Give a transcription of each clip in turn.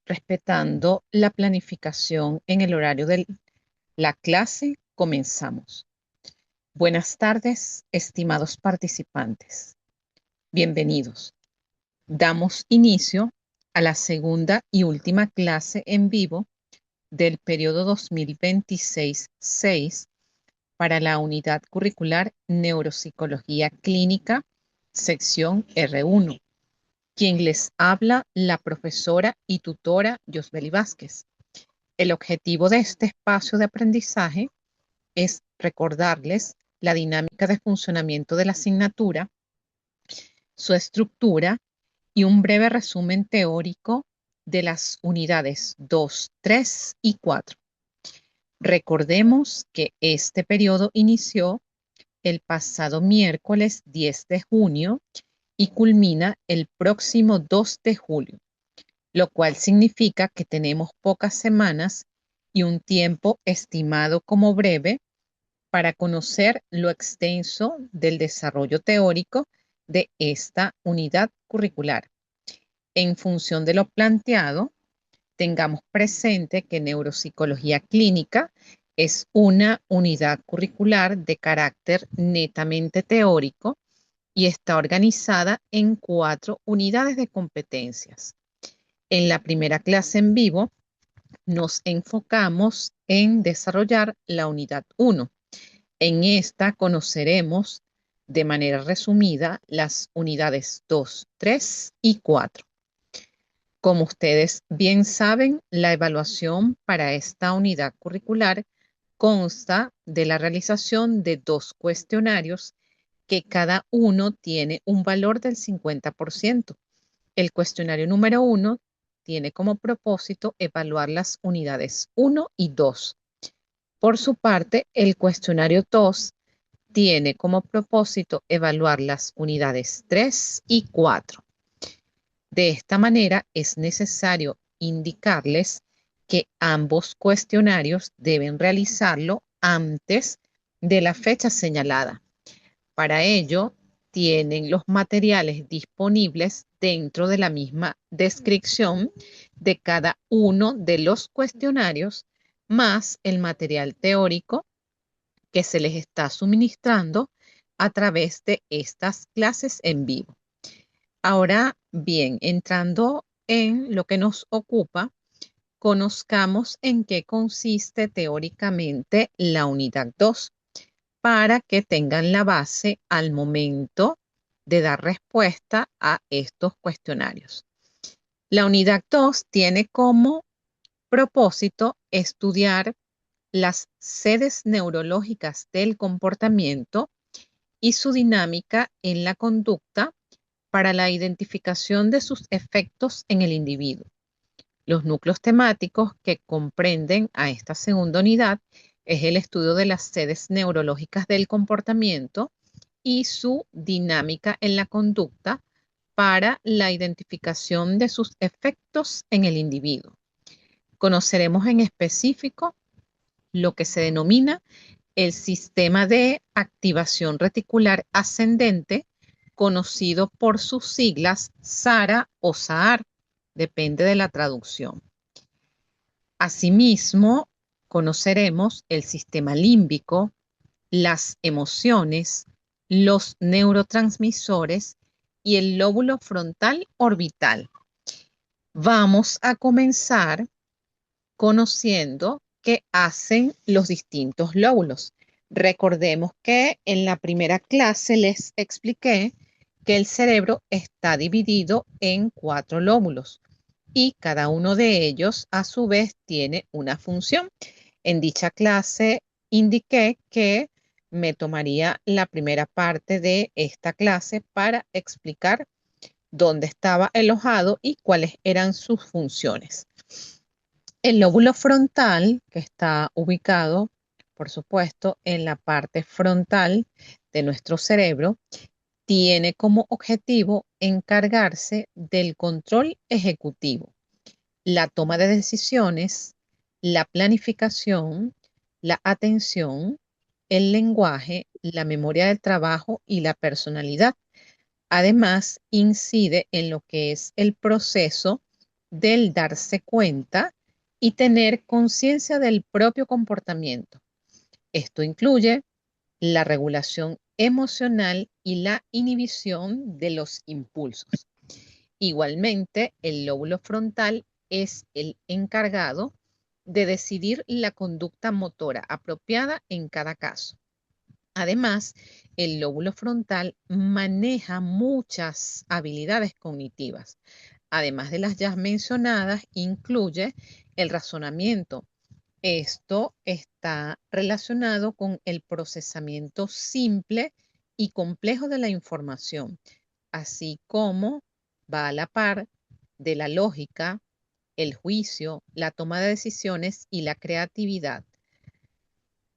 respetando la planificación en el horario de la clase, comenzamos. Buenas tardes, estimados participantes. Bienvenidos. Damos inicio a la segunda y última clase en vivo del periodo 2026-6 para la unidad curricular Neuropsicología Clínica, sección R1. Quien les habla, la profesora y tutora Yosbeli Vázquez. El objetivo de este espacio de aprendizaje es recordarles la dinámica de funcionamiento de la asignatura, su estructura y un breve resumen teórico de las unidades 2, 3 y 4. Recordemos que este periodo inició el pasado miércoles 10 de junio y culmina el próximo 2 de julio, lo cual significa que tenemos pocas semanas y un tiempo estimado como breve para conocer lo extenso del desarrollo teórico de esta unidad curricular. En función de lo planteado, tengamos presente que neuropsicología clínica es una unidad curricular de carácter netamente teórico y está organizada en 4 unidades de competencias. En la primera clase en vivo nos enfocamos en desarrollar la unidad 1. En esta conoceremos de manera resumida las unidades 2, 3 y 4. Como ustedes bien saben, la evaluación para esta unidad curricular consta de la realización de 2 cuestionarios que cada uno tiene un valor del 50%. El cuestionario número 1 tiene como propósito evaluar las unidades 1 y 2. Por su parte, el cuestionario 2 tiene como propósito evaluar las unidades 3 y 4. De esta manera, es necesario indicarles que ambos cuestionarios deben realizarlo antes de la fecha señalada. Para ello, tienen los materiales disponibles dentro de la misma descripción de cada uno de los cuestionarios, más el material teórico que se les está suministrando a través de estas clases en vivo. Ahora bien, entrando en lo que nos ocupa, conozcamos en qué consiste teóricamente la unidad 2 para que tengan la base al momento de dar respuesta a estos cuestionarios. La unidad 2 tiene como propósito estudiar las sedes neurológicas del comportamiento y su dinámica en la conducta para la identificación de sus efectos en el individuo. Los núcleos temáticos que comprenden a esta segunda unidad es el estudio de las sedes neurológicas del comportamiento y su dinámica en la conducta para la identificación de sus efectos en el individuo. Conoceremos en específico lo que se denomina el sistema de activación reticular ascendente, conocido por sus siglas SARA o SAAR, depende de la traducción. Asimismo, conoceremos el sistema límbico, las emociones, los neurotransmisores y el lóbulo frontal orbital. Vamos a comenzar conociendo qué hacen los distintos lóbulos. Recordemos que en la primera clase les expliqué que el cerebro está dividido en 4 lóbulos y cada uno de ellos a su vez tiene una función. En dicha clase indiqué que me tomaría la primera parte de esta clase para explicar dónde estaba alojado y cuáles eran sus funciones. El lóbulo frontal, que está ubicado, por supuesto, en la parte frontal de nuestro cerebro, tiene como objetivo encargarse del control ejecutivo, la toma de decisiones, la planificación, la atención, el lenguaje, la memoria del trabajo y la personalidad. Además, incide en lo que es el proceso del darse cuenta y tener conciencia del propio comportamiento. Esto incluye la regulación emocional y la inhibición de los impulsos. Igualmente, el lóbulo frontal es el encargado de decidir la conducta motora apropiada en cada caso. Además, el lóbulo frontal maneja muchas habilidades cognitivas. Además de las ya mencionadas, incluye el razonamiento. Esto está relacionado con el procesamiento simple y complejo de la información, así como va a la par de la lógica, el juicio, la toma de decisiones y la creatividad.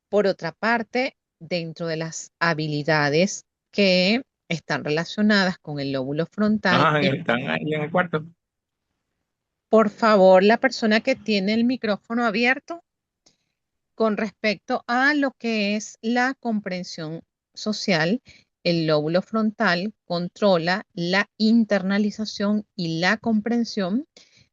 Por otra parte, dentro de las habilidades que están relacionadas con el lóbulo frontal, Ajá, están ahí en el cuarto. por favor, la persona que tiene el micrófono abierto, con respecto a lo que es la comprensión social, el lóbulo frontal controla la internalización y la comprensión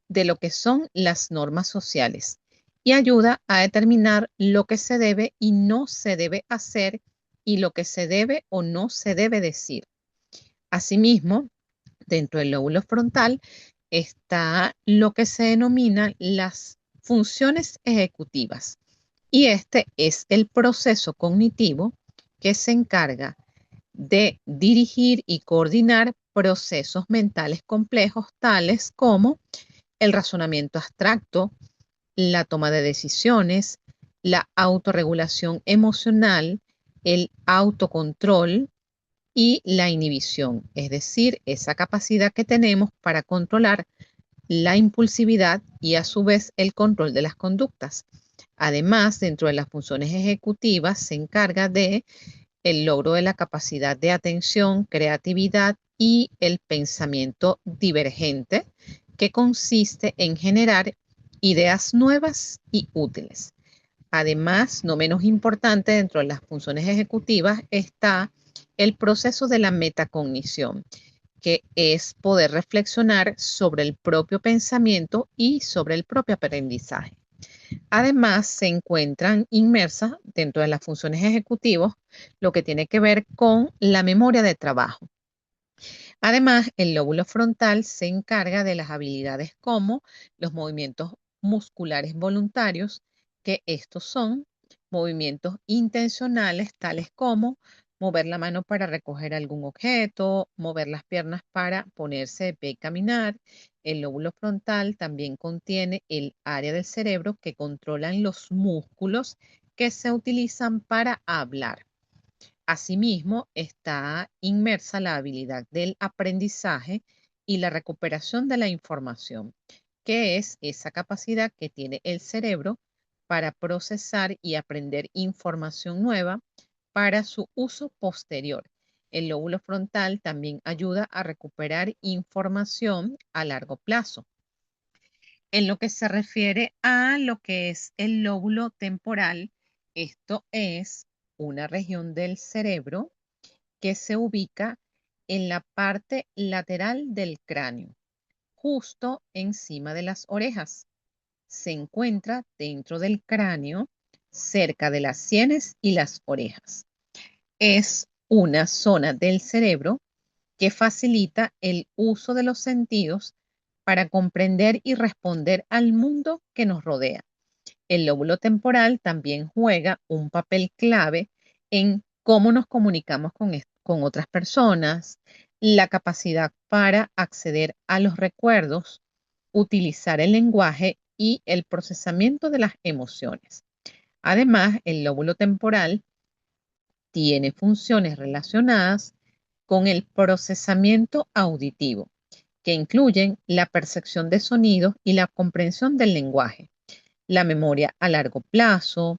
de lo que son las normas sociales y ayuda a determinar lo que se debe y no se debe hacer y lo que se debe o no se debe decir. Asimismo, dentro del lóbulo frontal está lo que se denomina las funciones ejecutivas. Y este es el proceso cognitivo que se encarga de dirigir y coordinar procesos mentales complejos tales como el razonamiento abstracto, la toma de decisiones, la autorregulación emocional, el autocontrol y la inhibición, es decir, esa capacidad que tenemos para controlar la impulsividad y a su vez el control de las conductas. Además, dentro de las funciones ejecutivas se encarga de el logro de la capacidad de atención, creatividad y el pensamiento divergente, que consiste en generar ideas nuevas y útiles. Además, no menos importante, dentro de las funciones ejecutivas está el proceso de la metacognición, que es poder reflexionar sobre el propio pensamiento y sobre el propio aprendizaje. Además, se encuentran inmersas dentro de las funciones ejecutivas lo que tiene que ver con la memoria de trabajo. Además, el lóbulo frontal se encarga de las habilidades como los movimientos musculares voluntarios, que estos son movimientos intencionales, tales como mover la mano para recoger algún objeto, mover las piernas para ponerse de pie y caminar. El lóbulo frontal también contiene el área del cerebro que controlan los músculos que se utilizan para hablar. Asimismo, está inmersa la habilidad del aprendizaje y la recuperación de la información, que es esa capacidad que tiene el cerebro para procesar y aprender información nueva para su uso posterior. El lóbulo frontal también ayuda a recuperar información a largo plazo. En lo que se refiere a lo que es el lóbulo temporal, esto es una región del cerebro que se ubica en la parte lateral del cráneo, justo encima de las orejas. Se encuentra dentro del cráneo, cerca de las sienes y las orejas. Es una zona del cerebro que facilita el uso de los sentidos para comprender y responder al mundo que nos rodea. El lóbulo temporal también juega un papel clave en cómo nos comunicamos con otras personas, la capacidad para acceder a los recuerdos, utilizar el lenguaje y el procesamiento de las emociones. Además, el lóbulo temporal tiene funciones relacionadas con el procesamiento auditivo, que incluyen la percepción de sonidos y la comprensión del lenguaje, la memoria a largo plazo,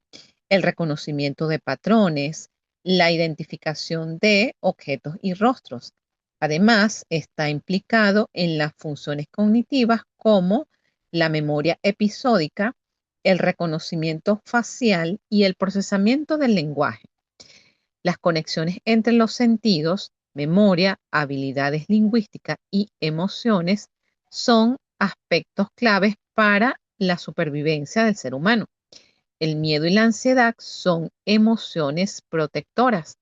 el reconocimiento de patrones, la identificación de objetos y rostros. Además, está implicado en las funciones cognitivas como la memoria episódica, el reconocimiento facial y el procesamiento del lenguaje. Las conexiones entre los sentidos, memoria, habilidades lingüísticas y emociones son aspectos claves para la supervivencia del ser humano. El miedo y la ansiedad son emociones protectoras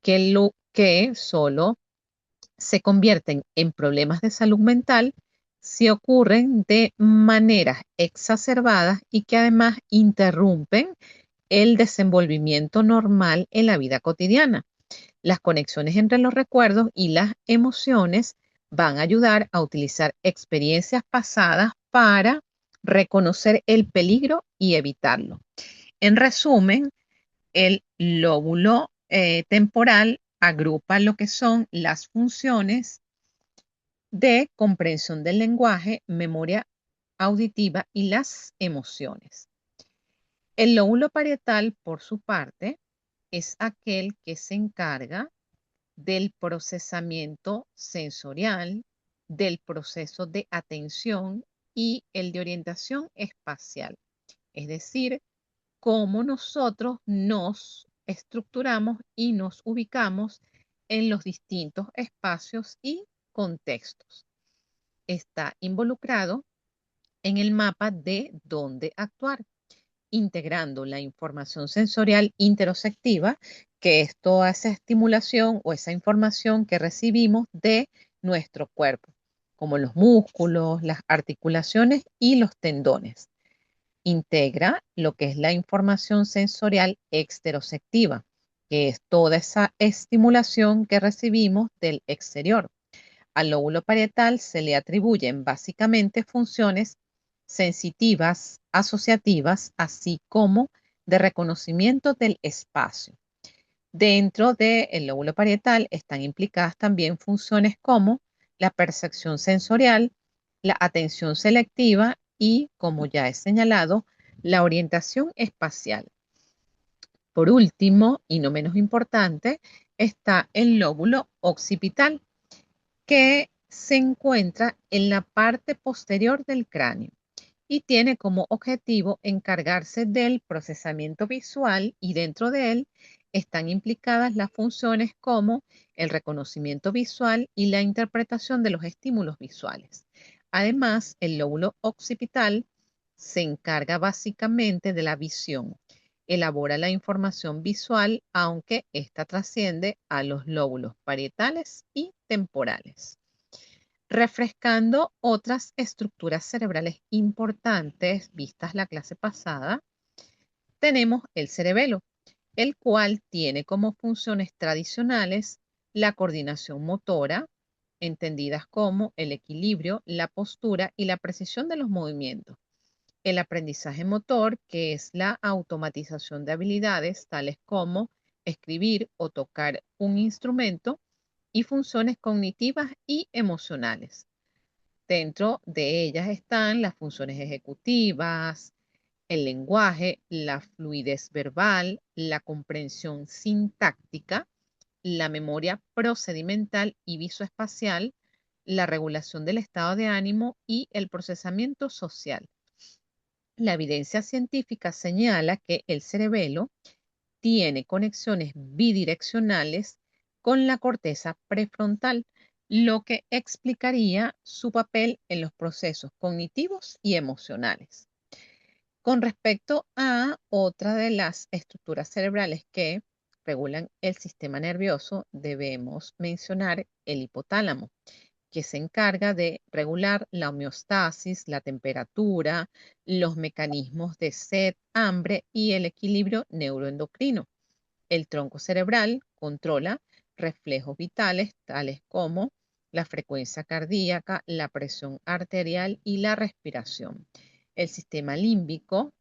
que solo se convierten en problemas de salud mental si ocurren de maneras exacerbadas y que además interrumpen el desenvolvimiento normal en la vida cotidiana. Las conexiones entre los recuerdos y las emociones van a ayudar a utilizar experiencias pasadas para reconocer el peligro y evitarlo. En resumen, el lóbulo temporal agrupa lo que son las funciones de comprensión del lenguaje, memoria auditiva y las emociones. El lóbulo parietal, por su parte, es aquel que se encarga del procesamiento sensorial, del proceso de atención y el de orientación espacial. Es decir, cómo nosotros nos estructuramos y nos ubicamos en los distintos espacios y contextos. Está involucrado en el mapa de dónde actuar, integrando la información sensorial interoceptiva, que es toda esa estimulación o esa información que recibimos de nuestro cuerpo, como los músculos, las articulaciones y los tendones. Integra lo que es la información sensorial exteroceptiva, que es toda esa estimulación que recibimos del exterior. Al lóbulo parietal se le atribuyen básicamente funciones sensitivas, asociativas, así como de reconocimiento del espacio. Dentro del lóbulo parietal están implicadas también funciones como la percepción sensorial, la atención selectiva y, como ya he señalado, la orientación espacial. Por último, y no menos importante, está el lóbulo occipital, que se encuentra en la parte posterior del cráneo y tiene como objetivo encargarse del procesamiento visual, y dentro de él están implicadas las funciones como el reconocimiento visual y la interpretación de los estímulos visuales. Además, el lóbulo occipital se encarga básicamente de la visión. Elabora la información visual, aunque ésta trasciende a los lóbulos parietales y temporales. Refrescando otras estructuras cerebrales importantes vistas la clase pasada, tenemos el cerebelo, el cual tiene como funciones tradicionales la coordinación motora, entendidas como el equilibrio, la postura y la precisión de los movimientos. El aprendizaje motor, que es la automatización de habilidades tales como escribir o tocar un instrumento, y funciones cognitivas y emocionales. Dentro de ellas están las funciones ejecutivas, el lenguaje, la fluidez verbal, la comprensión sintáctica, la memoria procedimental y visoespacial, la regulación del estado de ánimo y el procesamiento social. La evidencia científica señala que el cerebelo tiene conexiones bidireccionales con la corteza prefrontal, lo que explicaría su papel en los procesos cognitivos y emocionales. Con respecto a otra de las estructuras cerebrales que regulan el sistema nervioso, debemos mencionar el hipotálamo, que se encarga de regular la homeostasis, la temperatura, los mecanismos de sed, hambre y el equilibrio neuroendocrino. El tronco cerebral controla reflejos vitales tales como la frecuencia cardíaca, la presión arterial y la respiración. El sistema límbico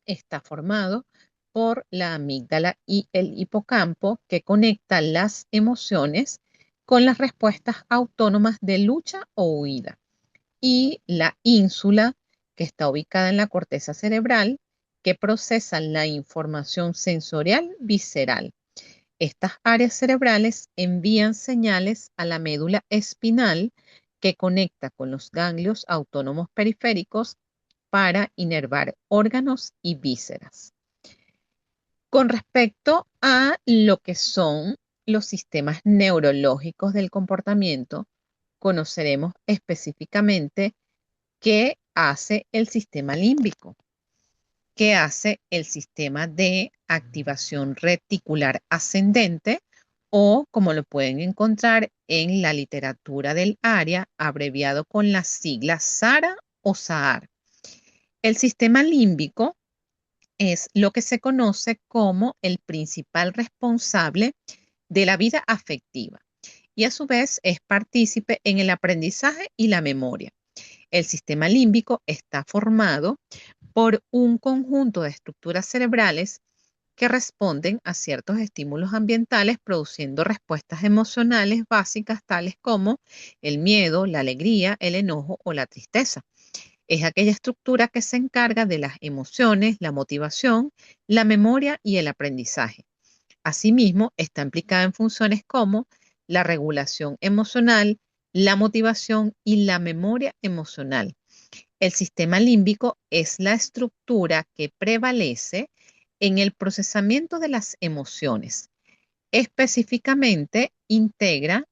está formado por la amígdala y el hipocampo, que conecta las emociones con las respuestas autónomas de lucha o huida. Y la ínsula, que está ubicada en la corteza cerebral, que procesa la información sensorial visceral. Estas áreas cerebrales envían señales a la médula espinal, que conecta con los ganglios autónomos periféricos para inervar órganos y vísceras. Con respecto a lo que son los sistemas neurológicos del comportamiento, conoceremos específicamente ¿Qué hace el sistema límbico? ¿Qué hace el sistema de activación reticular ascendente o como lo pueden encontrar en la literatura del área, abreviado con las siglas SARA o SAAR? El sistema límbico es lo que se conoce como el principal responsable de la vida afectiva y a su vez es partícipe en el aprendizaje y la memoria. El sistema límbico está formado por un conjunto de estructuras cerebrales que responden a ciertos estímulos ambientales produciendo respuestas emocionales básicas tales como el miedo, la alegría, el enojo o la tristeza. Es aquella estructura que se encarga de las emociones, la motivación, la memoria y el aprendizaje. Asimismo, está implicada en funciones como la regulación emocional, la motivación y la memoria emocional. El sistema límbico es la estructura que prevalece en el procesamiento de las emociones. Específicamente, integra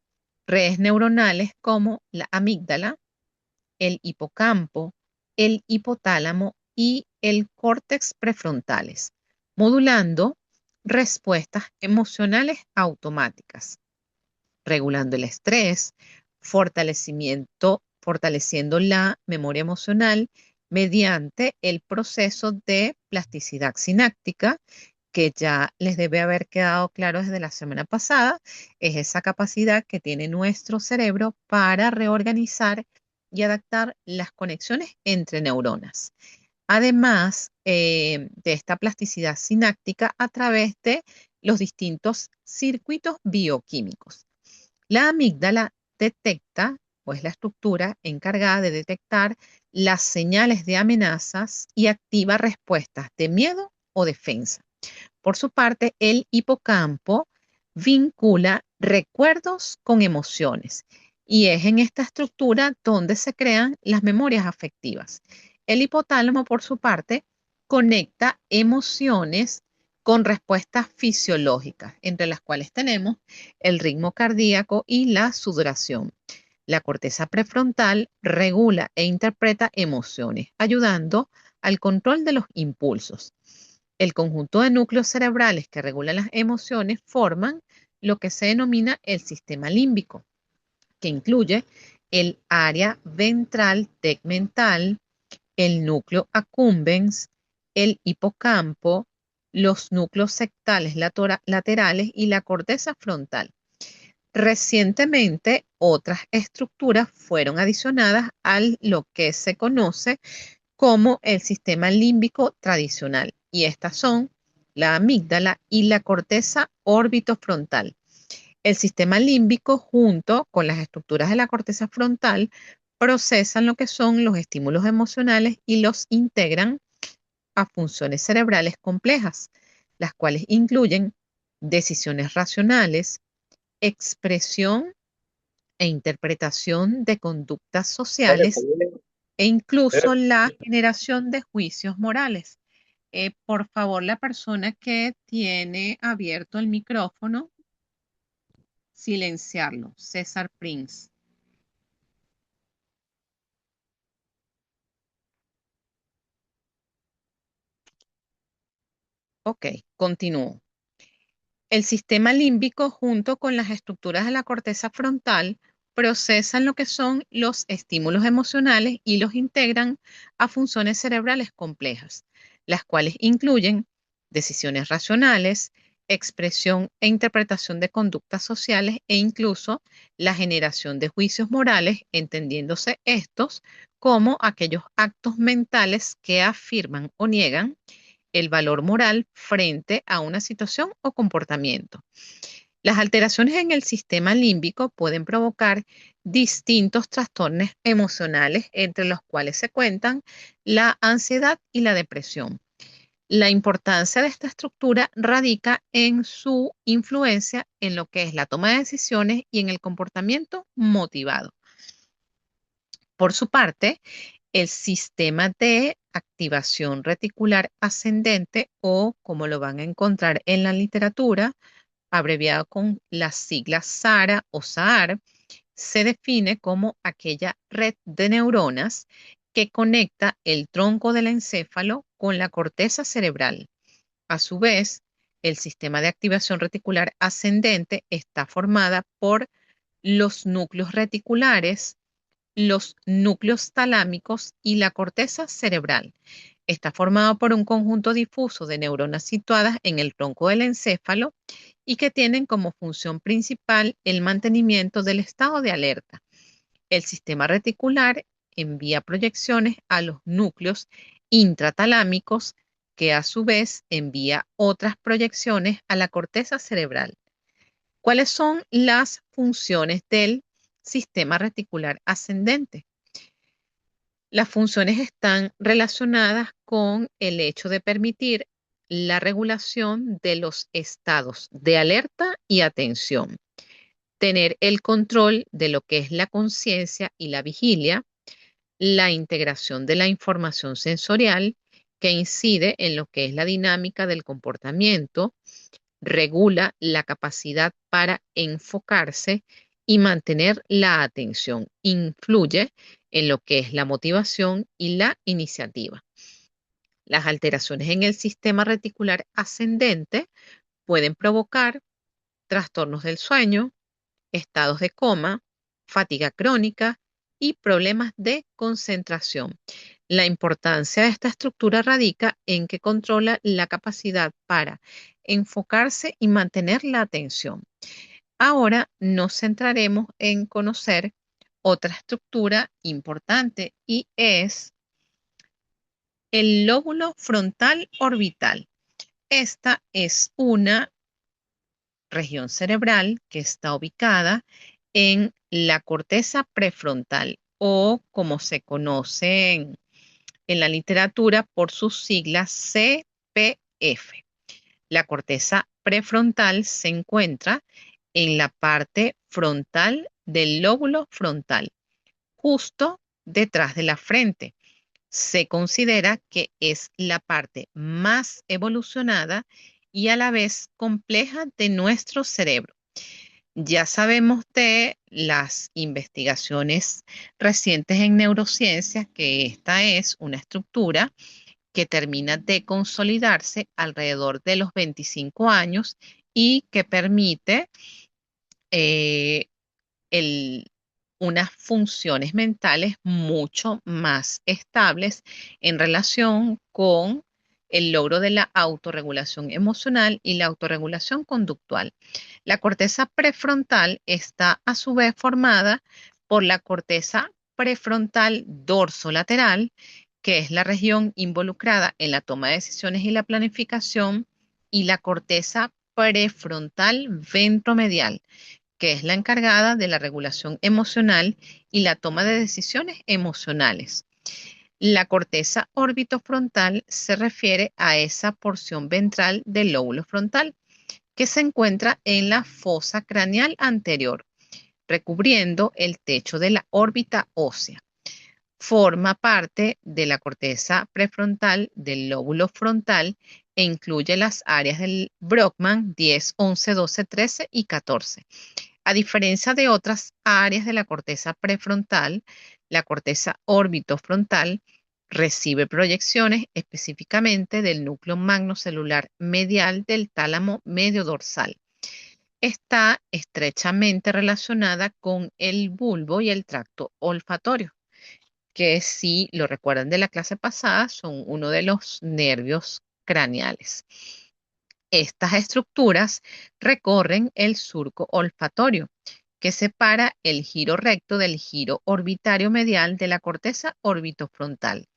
redes neuronales como la amígdala, el hipocampo, el hipotálamo y el córtex prefrontales, modulando respuestas emocionales automáticas, regulando el estrés, fortaleciendo la memoria emocional mediante el proceso de plasticidad sináptica, que ya les debe haber quedado claro desde la semana pasada, es esa capacidad que tiene nuestro cerebro para reorganizar y adaptar las conexiones entre neuronas. Además de esta plasticidad sináptica a través de los distintos circuitos bioquímicos. La amígdala detecta, o es la estructura encargada de detectar las señales de amenazas y activa respuestas de miedo o defensa. Por su parte, el hipocampo vincula recuerdos con emociones y es en esta estructura donde se crean las memorias afectivas. El hipotálamo, por su parte, conecta emociones con respuestas fisiológicas, entre las cuales tenemos el ritmo cardíaco y la sudoración. La corteza prefrontal regula e interpreta emociones, ayudando al control de los impulsos. El conjunto de núcleos cerebrales que regulan las emociones forman lo que se denomina el sistema límbico, que incluye el área ventral tegmental, el núcleo accumbens, el hipocampo, los núcleos sectales laterales y la corteza frontal. Recientemente, otras estructuras fueron adicionadas a lo que se conoce como el sistema límbico tradicional, y estas son la amígdala y la corteza orbitofrontal. El sistema límbico, junto con las estructuras de la corteza frontal, procesan lo que son los estímulos emocionales y los integran a funciones cerebrales complejas, las cuales incluyen decisiones racionales, expresión e interpretación de conductas sociales e incluso la generación de juicios morales. Por favor, la persona que tiene abierto el micrófono, silenciarlo. César Prince. Ok, continúo. El sistema límbico, junto con las estructuras de la corteza frontal, procesan lo que son los estímulos emocionales y los integran a funciones cerebrales complejas, las cuales incluyen decisiones racionales, expresión e interpretación de conductas sociales e incluso la generación de juicios morales, entendiéndose estos como aquellos actos mentales que afirman o niegan el valor moral frente a una situación o comportamiento. Las alteraciones en el sistema límbico pueden provocar distintos trastornos emocionales, entre los cuales se cuentan la ansiedad y la depresión. La importancia de esta estructura radica en su influencia en lo que es la toma de decisiones y en el comportamiento motivado. Por su parte, el sistema de activación reticular ascendente, o como lo van a encontrar en la literatura, abreviado con las siglas SARA o SAAR, se define como aquella red de neuronas que conecta el tronco del encéfalo con la corteza cerebral. A su vez, el sistema de activación reticular ascendente está formada por los núcleos reticulares, los núcleos talámicos y la corteza cerebral. Está formado por un conjunto difuso de neuronas situadas en el tronco del encéfalo y que tienen como función principal el mantenimiento del estado de alerta. El sistema reticular envía proyecciones a los núcleos intratalámicos, que a su vez envía otras proyecciones a la corteza cerebral. ¿Cuáles son las funciones del sistema reticular ascendente? Las funciones están relacionadas con el hecho de permitir la regulación de los estados de alerta y atención, tener el control de lo que es la conciencia y la vigilia, la integración de la información sensorial que incide en lo que es la dinámica del comportamiento, regula la capacidad para enfocarse y mantener la atención, influye en lo que es la motivación y la iniciativa. Las alteraciones en el sistema reticular ascendente pueden provocar trastornos del sueño, estados de coma, fatiga crónica y problemas de concentración. La importancia de esta estructura radica en que controla la capacidad para enfocarse y mantener la atención. Ahora nos centraremos en conocer otra estructura importante y es el lóbulo frontal orbital. Esta es una región cerebral que está ubicada en la corteza prefrontal o como se conoce en la literatura por sus siglas CPF. La corteza prefrontal se encuentra en la parte frontal del lóbulo frontal, justo detrás de la frente. Se considera que es la parte más evolucionada y a la vez compleja de nuestro cerebro. Ya sabemos de las investigaciones recientes en neurociencias que esta es una estructura que termina de consolidarse alrededor de los 25 años y que permite eh, el- unas funciones mentales mucho más estables en relación con el logro de la autorregulación emocional y la autorregulación conductual. La corteza prefrontal está a su vez formada por la corteza prefrontal dorsolateral, que es la región involucrada en la toma de decisiones y la planificación, y la corteza prefrontal ventromedial, que es la encargada de la regulación emocional y la toma de decisiones emocionales. La corteza orbitofrontal se refiere a esa porción ventral del lóbulo frontal que se encuentra en la fosa craneal anterior, recubriendo el techo de la órbita ósea. Forma parte de la corteza prefrontal del lóbulo frontal e incluye las áreas del Brockman 10, 11, 12, 13 y 14. A diferencia de otras áreas de la corteza prefrontal, la corteza orbitofrontal recibe proyecciones específicamente del núcleo magnocelular medial del tálamo medio dorsal. Está estrechamente relacionada con el bulbo y el tracto olfatorio, que si lo recuerdan de la clase pasada, son uno de los nervios craneales. Estas estructuras recorren el surco olfatorio, que separa el giro recto del giro orbitario medial de la corteza orbitofrontal.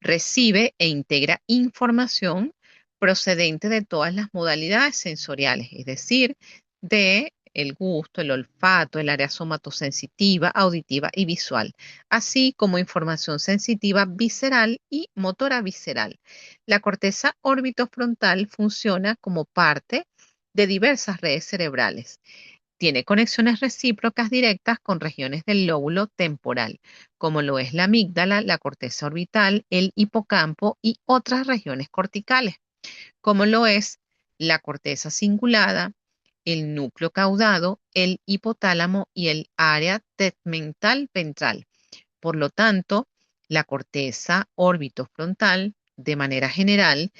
Recibe e integra información procedente de todas las modalidades sensoriales, es decir, de el gusto, el olfato, el área somatosensitiva, auditiva y visual, así como información sensitiva visceral y motora visceral. La corteza orbitofrontal funciona como parte de diversas redes cerebrales. Tiene conexiones recíprocas directas con regiones del lóbulo temporal, como lo es la amígdala, la corteza orbital, el hipocampo y otras regiones corticales, como lo es la corteza cingulada, el núcleo caudado, el hipotálamo y el área tegmental ventral. Por lo tanto, La corteza orbitofrontal, de manera general,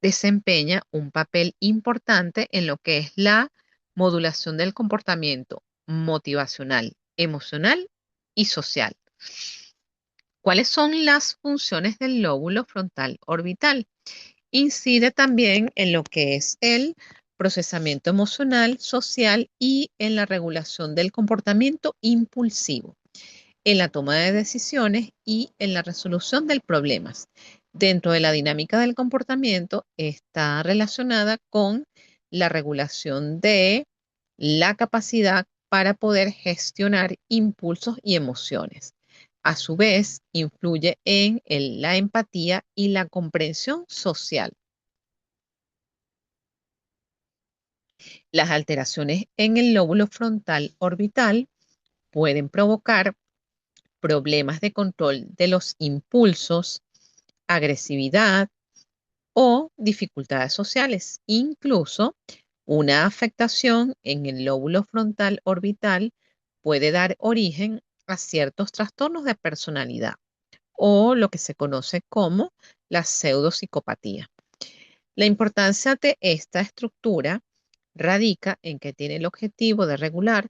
desempeña un papel importante en lo que es la modulación del comportamiento motivacional, emocional y social. ¿Cuáles son las funciones del lóbulo frontal orbital? Incide también en lo que es el procesamiento emocional, social y en la regulación del comportamiento impulsivo, en la toma de decisiones y en la resolución de problemas. Dentro de la dinámica del comportamiento está relacionada con la regulación de la capacidad para poder gestionar impulsos y emociones. A su vez, influye en la empatía y la comprensión social. Las alteraciones en el lóbulo frontal orbital pueden provocar problemas de control de los impulsos, agresividad o dificultades sociales. Incluso una afectación en el lóbulo frontal orbital puede dar origen a ciertos trastornos de personalidad o lo que se conoce como la pseudopsicopatía. La importancia de esta estructura radica en que tiene el objetivo de regular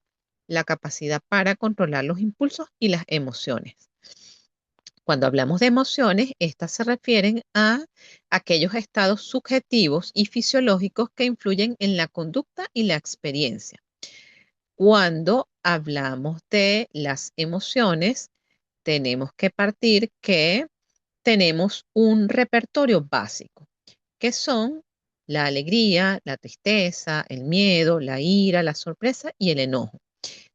la capacidad para controlar los impulsos y las emociones. Cuando hablamos de emociones, estas se refieren a aquellos estados subjetivos y fisiológicos que influyen en la conducta y la experiencia. Cuando hablamos de las emociones, tenemos que partir que tenemos un repertorio básico, que son la alegría, la tristeza, el miedo, la ira, la sorpresa y el enojo.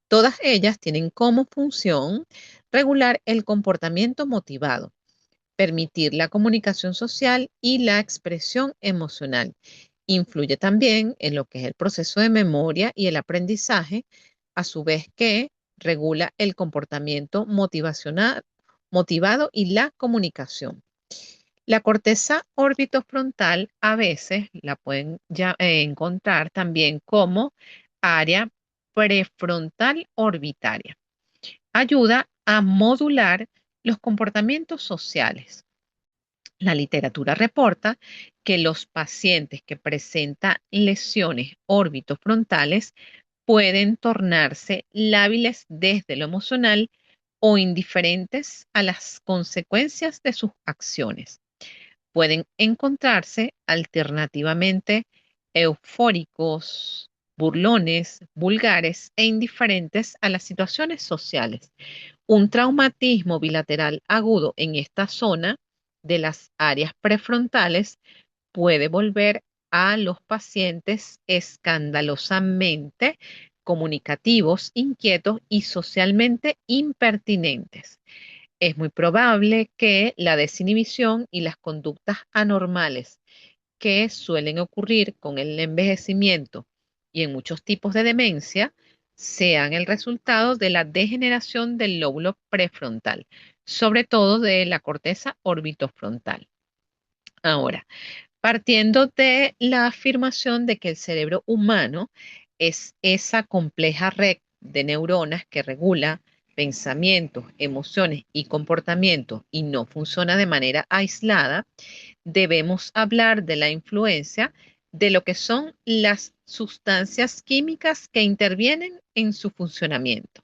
Todas ellas tienen como función regular el comportamiento motivado, permitir la comunicación social y la expresión emocional. Influye también en lo que es el proceso de memoria y el aprendizaje, a su vez que regula el comportamiento motivacional, motivado y la comunicación. La corteza orbitofrontal a veces la pueden encontrar también como área prefrontal orbitaria. Ayuda a modular los comportamientos sociales. La literatura reporta que los pacientes que presentan lesiones orbitofrontales pueden tornarse lábiles desde lo emocional o indiferentes a las consecuencias de sus acciones. Pueden encontrarse alternativamente eufóricos, burlones, vulgares e indiferentes a las situaciones sociales. Un traumatismo bilateral agudo en esta zona de las áreas prefrontales puede volver a los pacientes escandalosamente comunicativos, inquietos y socialmente impertinentes. Es muy probable que la desinhibición y las conductas anormales que suelen ocurrir con el envejecimiento y en muchos tipos de demencia sean el resultado de la degeneración del lóbulo prefrontal, sobre todo de la corteza orbitofrontal. Ahora, partiendo de la afirmación de que el cerebro humano es esa compleja red de neuronas que regula pensamientos, emociones y comportamientos y no funciona de manera aislada, debemos hablar de la influencia de lo que son las sustancias químicas que intervienen en su funcionamiento.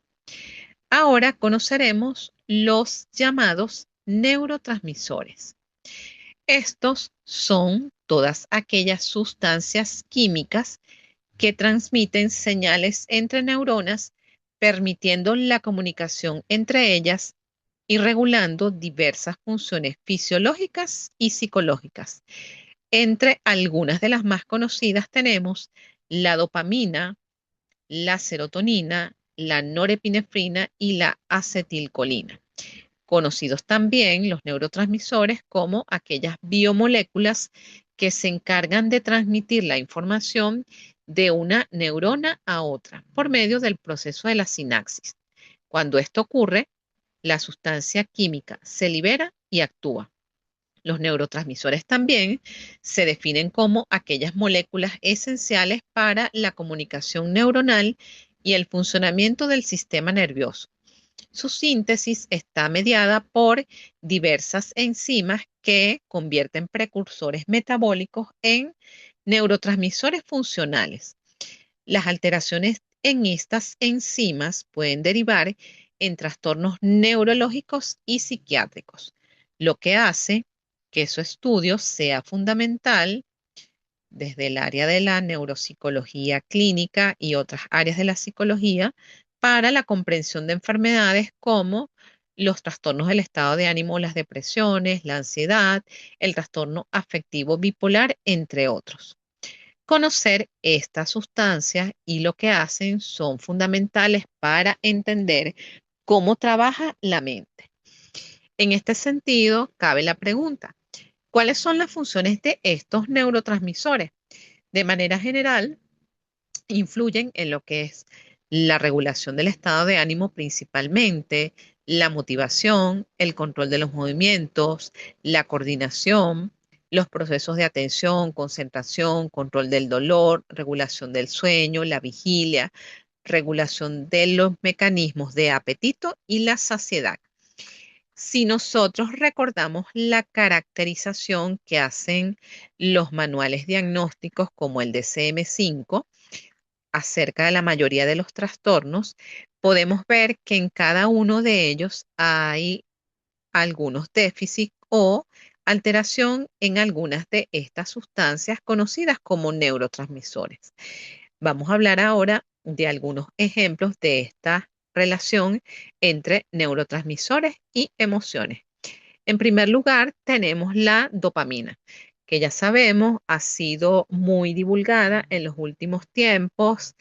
Ahora conoceremos los llamados neurotransmisores. Estos son todas aquellas sustancias químicas que transmiten señales entre neuronas, permitiendo la comunicación entre ellas y regulando diversas funciones fisiológicas y psicológicas. Entre algunas de las más conocidas tenemos la dopamina, la serotonina, la norepinefrina y la acetilcolina. Conocidos también los neurotransmisores como aquellas biomoléculas que se encargan de transmitir la información de una neurona a otra por medio del proceso de la sinapsis. Cuando esto ocurre, la sustancia química se libera y actúa. Los neurotransmisores también se definen como aquellas moléculas esenciales para la comunicación neuronal y el funcionamiento del sistema nervioso. Su síntesis está mediada por diversas enzimas que convierten precursores metabólicos en neurotransmisores funcionales. Las alteraciones en estas enzimas pueden derivar en trastornos neurológicos y psiquiátricos, lo que hace que su estudio sea fundamental desde el área de la neuropsicología clínica y otras áreas de la psicología para la comprensión de enfermedades como los trastornos del estado de ánimo, las depresiones, la ansiedad, el trastorno afectivo bipolar, entre otros. Conocer estas sustancias y lo que hacen son fundamentales para entender cómo trabaja la mente. En este sentido, cabe la pregunta, ¿cuáles son las funciones de estos neurotransmisores? De manera general, influyen en lo que es la regulación del estado de ánimo principalmente, la motivación, el control de los movimientos, la coordinación, los procesos de atención, concentración, control del dolor, regulación del sueño, la vigilia, regulación de los mecanismos de apetito y la saciedad. Si nosotros recordamos la caracterización que hacen los manuales diagnósticos como el DSM-5 acerca de la mayoría de los trastornos, podemos ver que en cada uno de ellos hay algunos déficits o alteración en algunas de estas sustancias conocidas como neurotransmisores. Vamos a hablar ahora de algunos ejemplos de esta relación entre neurotransmisores y emociones. En primer lugar, tenemos la dopamina, que ya sabemos ha sido muy divulgada en los últimos tiempos,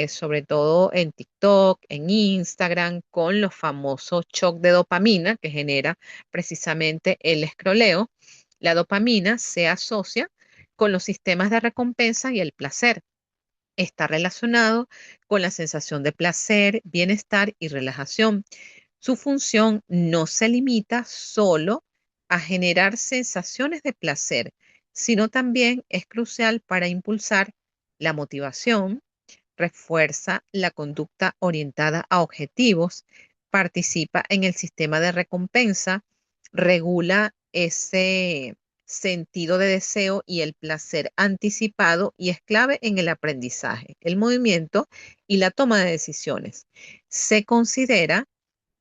sobre todo en TikTok, en Instagram, con los famosos shock de dopamina que genera precisamente el escroleo. La dopamina se asocia con los sistemas de recompensa y el placer. Está relacionado con la sensación de placer, bienestar y relajación. Su función no se limita solo a generar sensaciones de placer, sino también es crucial para impulsar la motivación, refuerza la conducta orientada a objetivos, participa en el sistema de recompensa, regula ese sentido de deseo y el placer anticipado y es clave en el aprendizaje, el movimiento y la toma de decisiones. Se considera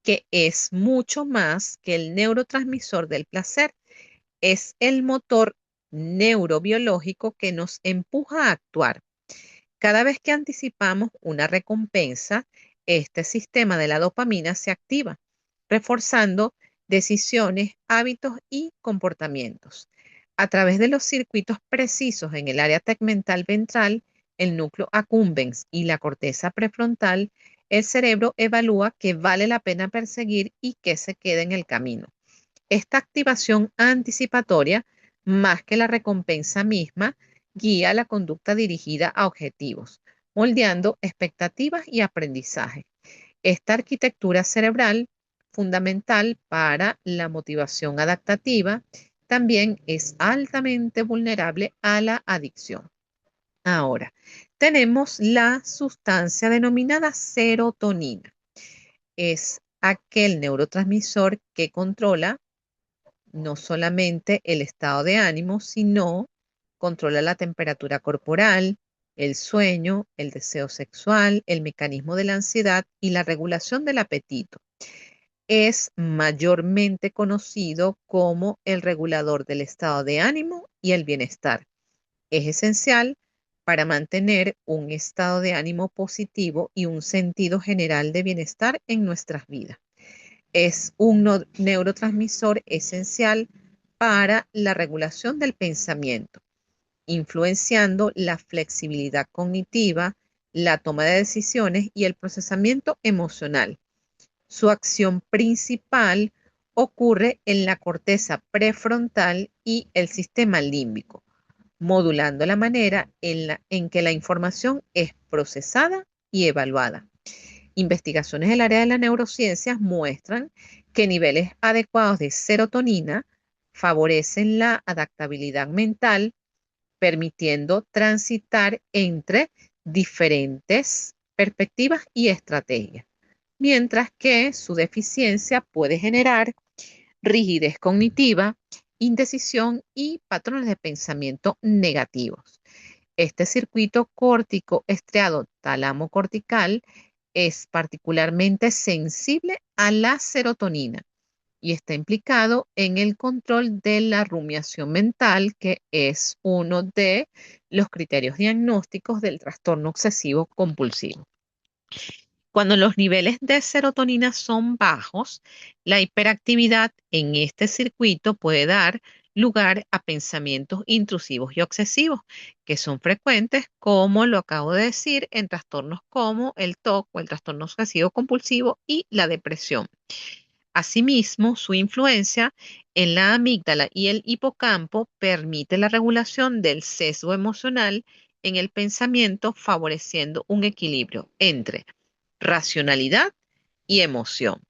que es mucho más que el neurotransmisor del placer, es el motor neurobiológico que nos empuja a actuar. Cada vez que anticipamos una recompensa, este sistema de la dopamina se activa, reforzando decisiones, hábitos y comportamientos. A través de los circuitos precisos en el área tegmental ventral, el núcleo accumbens y la corteza prefrontal, el cerebro evalúa qué vale la pena perseguir y qué se queda en el camino. Esta activación anticipatoria, más que la recompensa misma, guía la conducta dirigida a objetivos, moldeando expectativas y aprendizaje. Esta arquitectura cerebral, fundamental para la motivación adaptativa, también es altamente vulnerable a la adicción. Ahora, tenemos la sustancia denominada serotonina. Es aquel neurotransmisor que controla no solamente el estado de ánimo, sino controla la temperatura corporal, el sueño, el deseo sexual, el mecanismo de la ansiedad y la regulación del apetito. Es mayormente conocido como el regulador del estado de ánimo y el bienestar. Es esencial para mantener un estado de ánimo positivo y un sentido general de bienestar en nuestras vidas. Es un neurotransmisor esencial para la regulación del pensamiento, influenciando la flexibilidad cognitiva, la toma de decisiones y el procesamiento emocional. Su acción principal ocurre en la corteza prefrontal y el sistema límbico, modulando la manera en que la información es procesada y evaluada. Investigaciones del área de las neurociencias muestran que niveles adecuados de serotonina favorecen la adaptabilidad mental, permitiendo transitar entre diferentes perspectivas y estrategias. mientras que su deficiencia puede generar rigidez cognitiva, indecisión y patrones de pensamiento negativos. Este circuito córtico estriado talamo cortical es particularmente sensible a la serotonina y está implicado en el control de la rumiación mental, que es uno de los criterios diagnósticos del trastorno obsesivo compulsivo. Cuando los niveles de serotonina son bajos, la hiperactividad en este circuito puede dar lugar a pensamientos intrusivos y obsesivos, que son frecuentes, como lo acabo de decir, en trastornos como el TOC o el trastorno obsesivo compulsivo y la depresión. Asimismo, su influencia en la amígdala y el hipocampo permite la regulación del sesgo emocional en el pensamiento, favoreciendo un equilibrio entre racionalidad y emoción.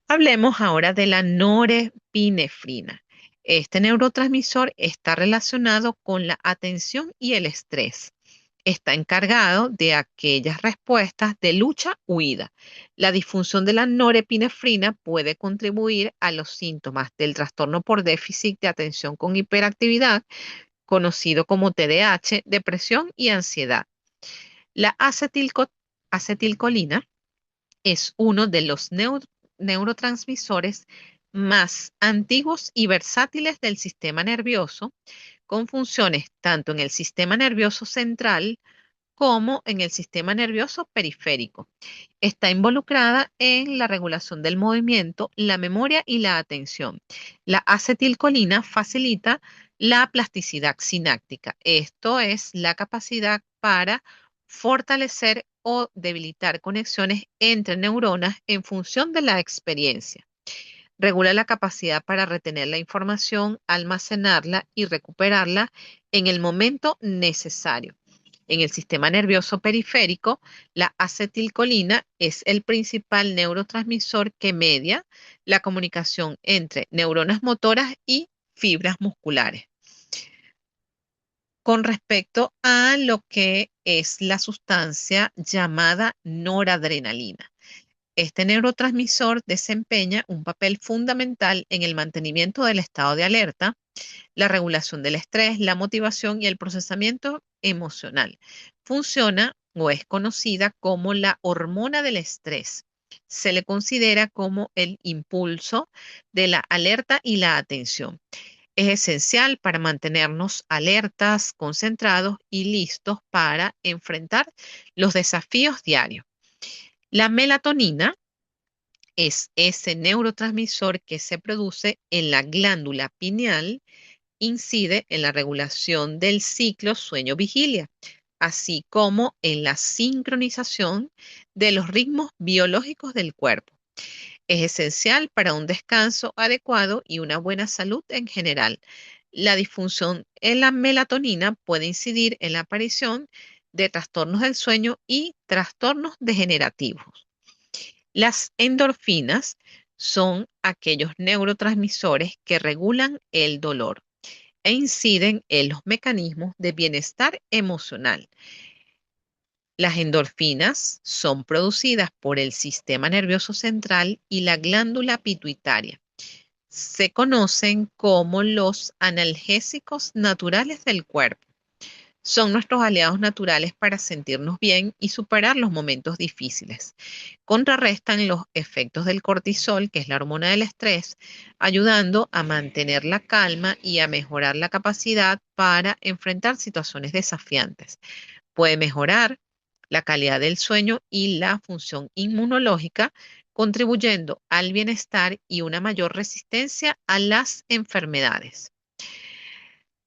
Hablemos ahora de la norepinefrina. Este neurotransmisor está relacionado con la atención y el estrés. Está encargado de aquellas respuestas de lucha-huida. La disfunción de la norepinefrina puede contribuir a los síntomas del trastorno por déficit de atención con hiperactividad, conocido como TDAH, depresión y ansiedad. La acetilcolina es uno de los neurotransmisores más antiguos y versátiles del sistema nervioso, con funciones tanto en el sistema nervioso central como en el sistema nervioso periférico. Está involucrada en la regulación del movimiento, la memoria y la atención. La acetilcolina facilita la plasticidad sináptica. Esto es la capacidad para fortalecer o debilitar conexiones entre neuronas en función de la experiencia. Regula la capacidad para retener la información, almacenarla y recuperarla en el momento necesario. En el sistema nervioso periférico, la acetilcolina es el principal neurotransmisor que media la comunicación entre neuronas motoras y fibras musculares. Con respecto a lo que es la sustancia llamada noradrenalina. Este neurotransmisor desempeña un papel fundamental en el mantenimiento del estado de alerta, la regulación del estrés, la motivación y el procesamiento emocional. Funciona o es conocida como la hormona del estrés. Se le considera como el impulso de la alerta y la atención. Es esencial para mantenernos alertas, concentrados y listos para enfrentar los desafíos diarios. La melatonina es ese neurotransmisor que se produce en la glándula pineal, incide en la regulación del ciclo sueño-vigilia, así como en la sincronización de los ritmos biológicos del cuerpo. Es esencial para un descanso adecuado y una buena salud en general. La disfunción en la melatonina puede incidir en la aparición de trastornos del sueño y trastornos degenerativos. Las endorfinas son aquellos neurotransmisores que regulan el dolor e inciden en los mecanismos de bienestar emocional. Las endorfinas son producidas por el sistema nervioso central y la glándula pituitaria. Se conocen como los analgésicos naturales del cuerpo. Son nuestros aliados naturales para sentirnos bien y superar los momentos difíciles. Contrarrestan los efectos del cortisol, que es la hormona del estrés, ayudando a mantener la calma y a mejorar la capacidad para enfrentar situaciones desafiantes. Puede mejorar la calidad del sueño y la función inmunológica, contribuyendo al bienestar y una mayor resistencia a las enfermedades.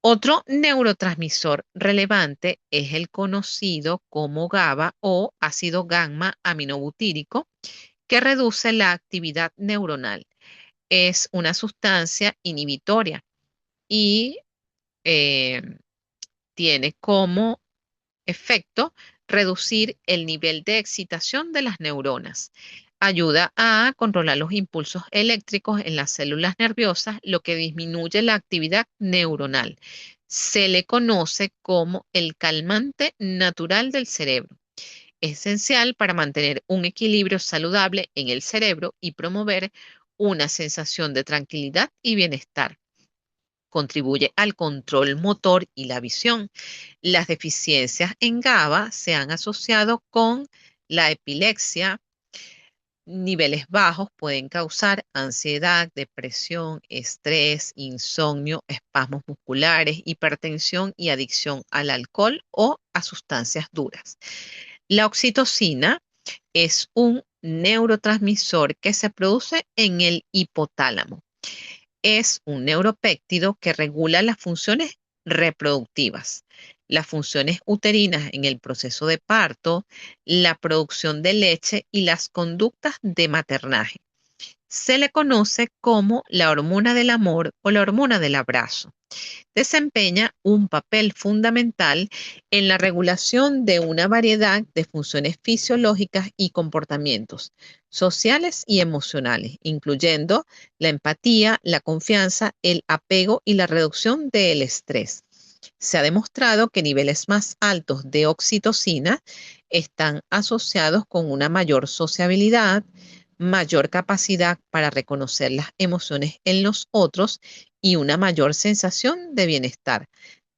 Otro neurotransmisor relevante es el conocido como GABA o ácido gamma aminobutírico, que reduce la actividad neuronal. Es una sustancia inhibitoria y eh, tiene como efecto reducir el nivel de excitación de las neuronas. Ayuda a controlar los impulsos eléctricos en las células nerviosas, lo que disminuye la actividad neuronal. Se le conoce como el calmante natural del cerebro. esencial para mantener un equilibrio saludable en el cerebro y promover una sensación de tranquilidad y bienestar. Contribuye al control motor y la visión. Las deficiencias en GABA se han asociado con la epilepsia. Niveles bajos pueden causar ansiedad, depresión, estrés, insomnio, espasmos musculares, hipertensión y adicción al alcohol o a sustancias duras. La oxitocina es un neurotransmisor que se produce en el hipotálamo. Es un neuropéptido que regula las funciones reproductivas, las funciones uterinas en el proceso de parto, la producción de leche y las conductas de maternaje. Se le conoce como la hormona del amor o la hormona del abrazo. Desempeña un papel fundamental en la regulación de una variedad de funciones fisiológicas y comportamientos sociales y emocionales, incluyendo la empatía, la confianza, el apego y la reducción del estrés. Se ha demostrado que niveles más altos de oxitocina están asociados con una mayor sociabilidad, mayor capacidad para reconocer las emociones en los otros y una mayor sensación de bienestar.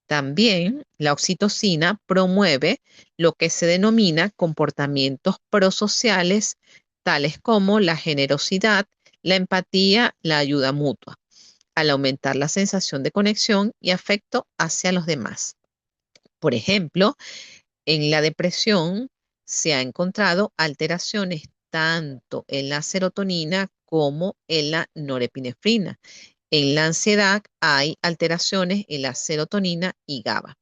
También la oxitocina promueve lo que se denomina comportamientos prosociales, tales como la generosidad, la empatía, la ayuda mutua, al aumentar la sensación de conexión y afecto hacia los demás. Por ejemplo, en la depresión se ha encontrado alteraciones tanto en la serotonina como en la norepinefrina. En la ansiedad hay alteraciones en la serotonina y GABA.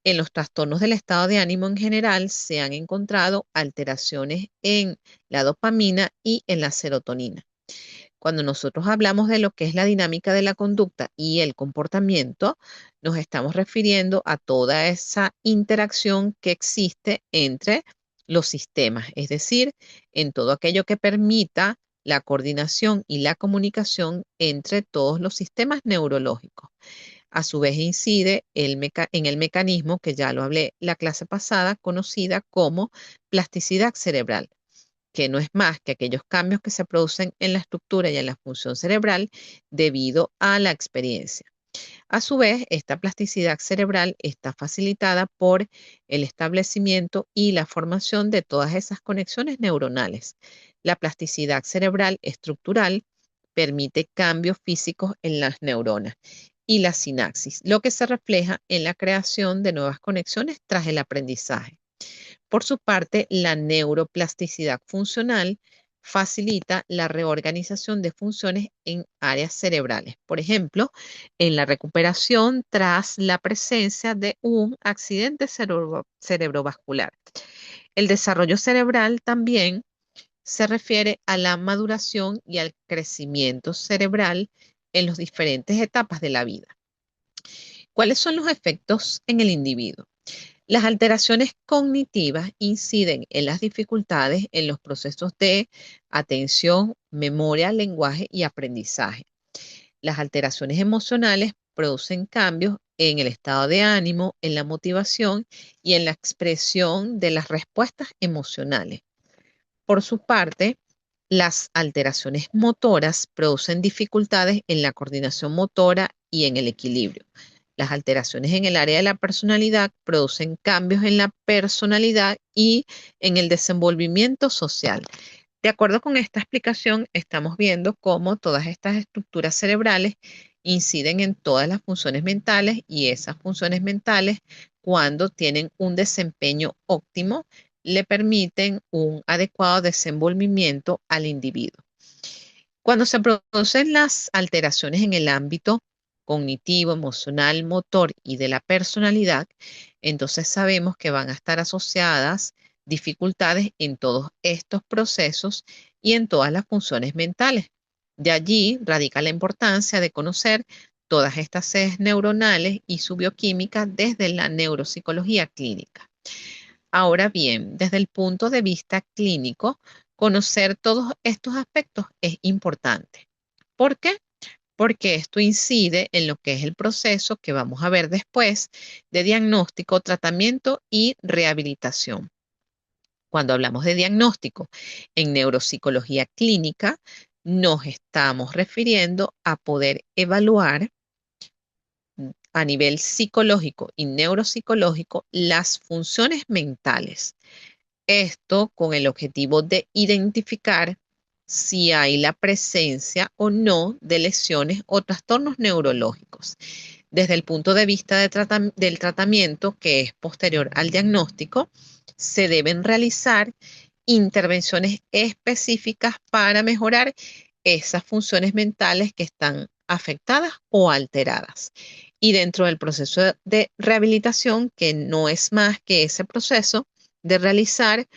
En los trastornos del estado de ánimo en general se han encontrado alteraciones en la dopamina y en la serotonina. Cuando nosotros hablamos de lo que es la dinámica de la conducta y el comportamiento, nos estamos refiriendo a toda esa interacción que existe entre los sistemas, es decir, en todo aquello que permita la coordinación y la comunicación entre todos los sistemas neurológicos. A su vez incide en el mecanismo que ya lo hablé la clase pasada, conocida como plasticidad cerebral, que no es más que aquellos cambios que se producen en la estructura y en la función cerebral debido a la experiencia. A su vez, esta plasticidad cerebral está facilitada por el establecimiento y la formación de todas esas conexiones neuronales. La plasticidad cerebral estructural permite cambios físicos en las neuronas y la sinapsis, lo que se refleja en la creación de nuevas conexiones tras el aprendizaje. Por su parte, la neuroplasticidad funcional facilita la reorganización de funciones en áreas cerebrales. Por ejemplo, en la recuperación tras la presencia de un accidente cerebrovascular. El desarrollo cerebral también se refiere a la maduración y al crecimiento cerebral en las diferentes etapas de la vida. ¿Cuáles son los efectos en el individuo? Las alteraciones cognitivas inciden en las dificultades en los procesos de atención, memoria, lenguaje y aprendizaje. Las alteraciones emocionales producen cambios en el estado de ánimo, en la motivación y en la expresión de las respuestas emocionales. Por su parte, las alteraciones motoras producen dificultades en la coordinación motora y en el equilibrio. Las alteraciones en el área de la personalidad producen cambios en la personalidad y en el desenvolvimiento social. De acuerdo con esta explicación, estamos viendo cómo todas estas estructuras cerebrales inciden en todas las funciones mentales y esas funciones mentales, cuando tienen un desempeño óptimo, le permiten un adecuado desenvolvimiento al individuo. Cuando se producen las alteraciones en el ámbito cognitivo, emocional, motor y de la personalidad, entonces sabemos que van a estar asociadas dificultades en todos estos procesos y en todas las funciones mentales. De allí radica la importancia de conocer todas estas sedes neuronales y su bioquímica desde la neuropsicología clínica. Ahora bien, desde el punto de vista clínico, conocer todos estos aspectos es importante. ¿Por qué? Porque esto incide en lo que es el proceso que vamos a ver después de diagnóstico, tratamiento y rehabilitación. Cuando hablamos de diagnóstico en neuropsicología clínica, nos estamos refiriendo a poder evaluar a nivel psicológico y neuropsicológico las funciones mentales. Esto con el objetivo de identificar si hay la presencia o no de lesiones o trastornos neurológicos. Desde el punto de vista del tratamiento, que es posterior al diagnóstico, se deben realizar intervenciones específicas para mejorar esas funciones mentales que están afectadas o alteradas. Y dentro del proceso de rehabilitación, que no es más que ese proceso de realizar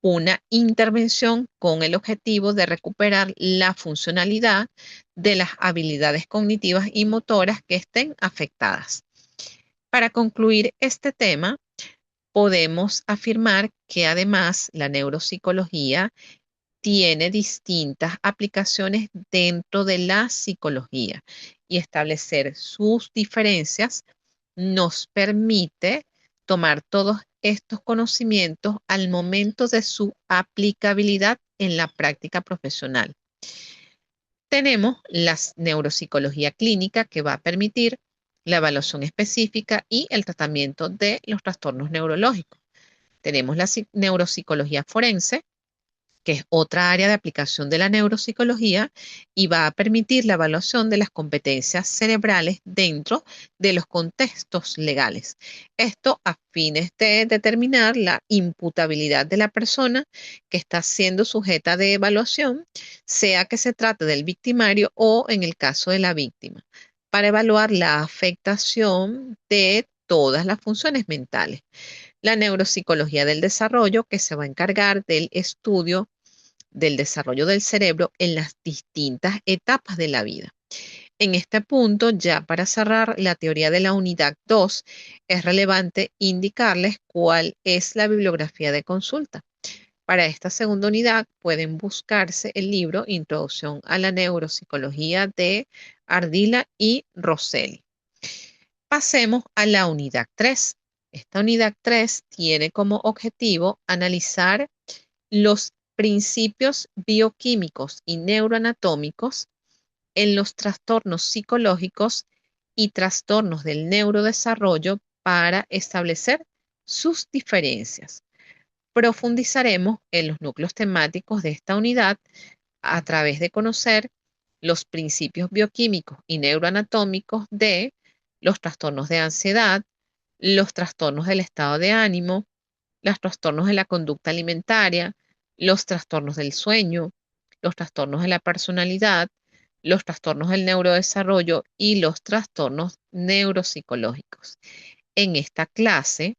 una intervención con el objetivo de recuperar la funcionalidad de las habilidades cognitivas y motoras que estén afectadas. Para concluir este tema, podemos afirmar que además la neuropsicología tiene distintas aplicaciones dentro de la psicología y establecer sus diferencias nos permite tomar todos estos conocimientos al momento de su aplicabilidad en la práctica profesional. Tenemos la neuropsicología clínica que va a permitir la evaluación específica y el tratamiento de los trastornos neurológicos. Tenemos la neuropsicología forense, que es otra área de aplicación de la neuropsicología y va a permitir la evaluación de las competencias cerebrales dentro de los contextos legales. Esto a fines de determinar la imputabilidad de la persona que está siendo sujeta de evaluación, sea que se trate del victimario o en el caso de la víctima, para evaluar la afectación de todas las funciones mentales. La neuropsicología del desarrollo, que se va a encargar del estudio del desarrollo del cerebro en las distintas etapas de la vida. En este punto, ya para cerrar la teoría de la unidad 2, es relevante indicarles cuál es la bibliografía de consulta. Para esta segunda unidad pueden buscarse el libro Introducción a la Neuropsicología de Ardila y Rosselli. Pasemos a la unidad 3. Esta unidad 3 tiene como objetivo analizar los principios bioquímicos y neuroanatómicos en los trastornos psicológicos y trastornos del neurodesarrollo para establecer sus diferencias. Profundizaremos en los núcleos temáticos de esta unidad a través de conocer los principios bioquímicos y neuroanatómicos de los trastornos de ansiedad, los trastornos del estado de ánimo, los trastornos de la conducta alimentaria, los trastornos del sueño, los trastornos de la personalidad, los trastornos del neurodesarrollo y los trastornos neuropsicológicos. En esta clase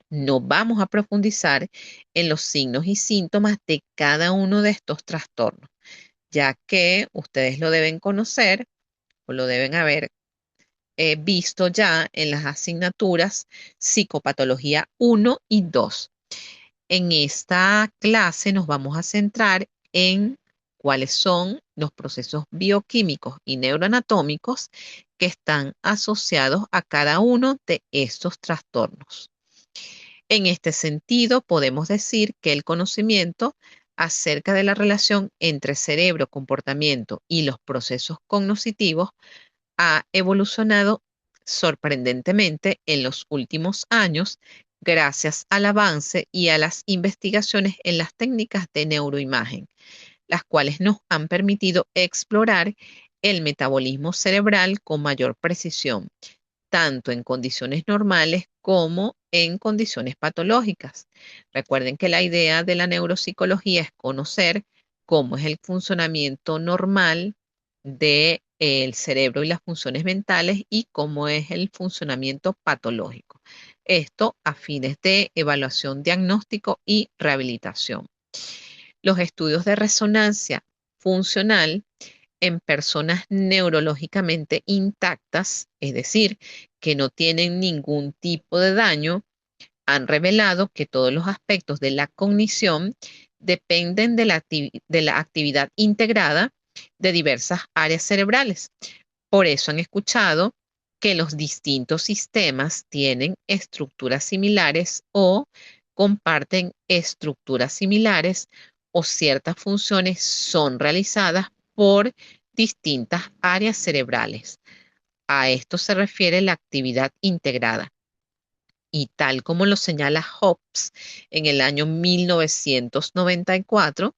no vamos a profundizar en los signos y síntomas de cada uno de estos trastornos, ya que ustedes lo deben conocer o lo deben haber visto ya en las asignaturas Psicopatología 1 y 2. En esta clase nos vamos a centrar en cuáles son los procesos bioquímicos y neuroanatómicos que están asociados a cada uno de estos trastornos. En este sentido, podemos decir que el conocimiento acerca de la relación entre cerebro, comportamiento y los procesos cognitivos ha evolucionado sorprendentemente en los últimos años gracias al avance y a las investigaciones en las técnicas de neuroimagen, las cuales nos han permitido explorar el metabolismo cerebral con mayor precisión, tanto en condiciones normales como en condiciones patológicas. Recuerden que la idea de la neuropsicología es conocer cómo es el funcionamiento normal del cerebro y las funciones mentales y cómo es el funcionamiento patológico. Esto a fines de evaluación, diagnóstico y rehabilitación. Los estudios de resonancia funcional en personas neurológicamente intactas, es decir, que no tienen ningún tipo de daño, han revelado que todos los aspectos de la cognición dependen de la actividad integrada de diversas áreas cerebrales. Por eso han escuchado que los distintos sistemas tienen estructuras similares o comparten estructuras similares o ciertas funciones son realizadas por distintas áreas cerebrales. A esto se refiere la actividad integrada. Y tal como lo señala Hobbes en el año 1994,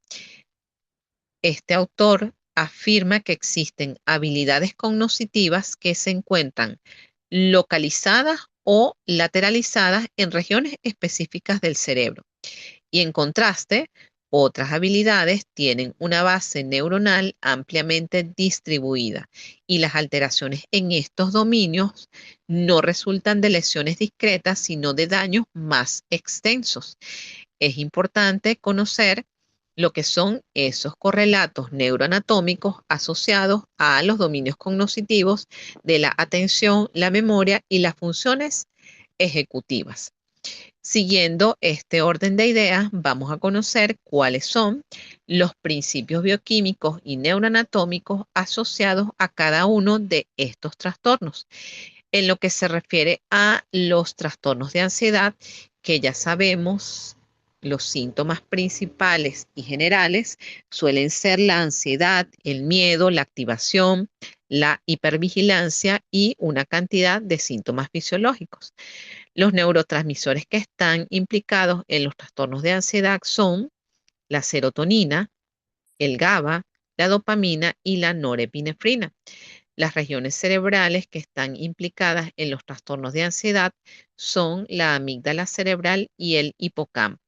este autor afirma que existen habilidades cognitivas que se encuentran localizadas o lateralizadas en regiones específicas del cerebro. Y en contraste, otras habilidades tienen una base neuronal ampliamente distribuida y las alteraciones en estos dominios no resultan de lesiones discretas, sino de daños más extensos. Es importante conocer lo que son esos correlatos neuroanatómicos asociados a los dominios cognitivos de la atención, la memoria y las funciones ejecutivas. Siguiendo este orden de ideas, vamos a conocer cuáles son los principios bioquímicos y neuroanatómicos asociados a cada uno de estos trastornos. En lo que se refiere a los trastornos de ansiedad, que ya sabemos, los síntomas principales y generales suelen ser la ansiedad, el miedo, la activación, la hipervigilancia y una cantidad de síntomas fisiológicos. Los neurotransmisores que están implicados en los trastornos de ansiedad son la serotonina, el GABA, la dopamina y la norepinefrina. Las regiones cerebrales que están implicadas en los trastornos de ansiedad son la amígdala cerebral y el hipocampo.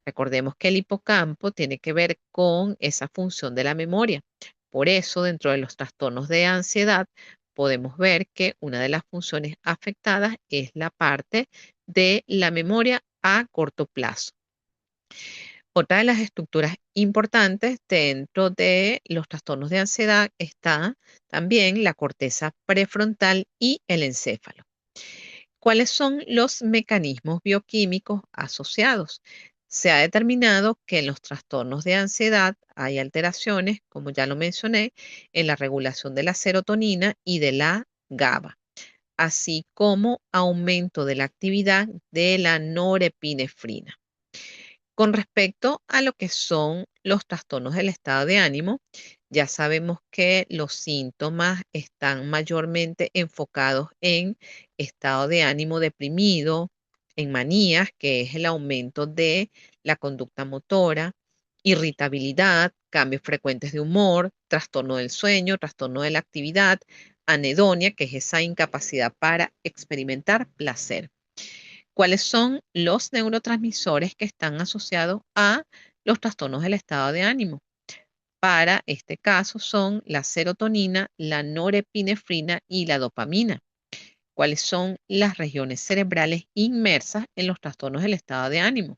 Recordemos que el hipocampo tiene que ver con esa función de la memoria. Por eso, dentro de los trastornos de ansiedad, podemos ver que una de las funciones afectadas es la parte de la memoria a corto plazo. Otra de las estructuras importantes dentro de los trastornos de ansiedad está también la corteza prefrontal y el encéfalo. ¿Cuáles son los mecanismos bioquímicos asociados? Se ha determinado que en los trastornos de ansiedad hay alteraciones, como ya lo mencioné, en la regulación de la serotonina y de la GABA, así como aumento de la actividad de la norepinefrina. Con respecto a lo que son los trastornos del estado de ánimo, ya sabemos que los síntomas están mayormente enfocados en estado de ánimo deprimido, en manías, que es el aumento de la conducta motora, irritabilidad, cambios frecuentes de humor, trastorno del sueño, trastorno de la actividad, anedonia, que es esa incapacidad para experimentar placer. ¿Cuáles son los neurotransmisores que están asociados a los trastornos del estado de ánimo? Para este caso son la serotonina, la norepinefrina y la dopamina. ¿Cuáles son las regiones cerebrales inmersas en los trastornos del estado de ánimo?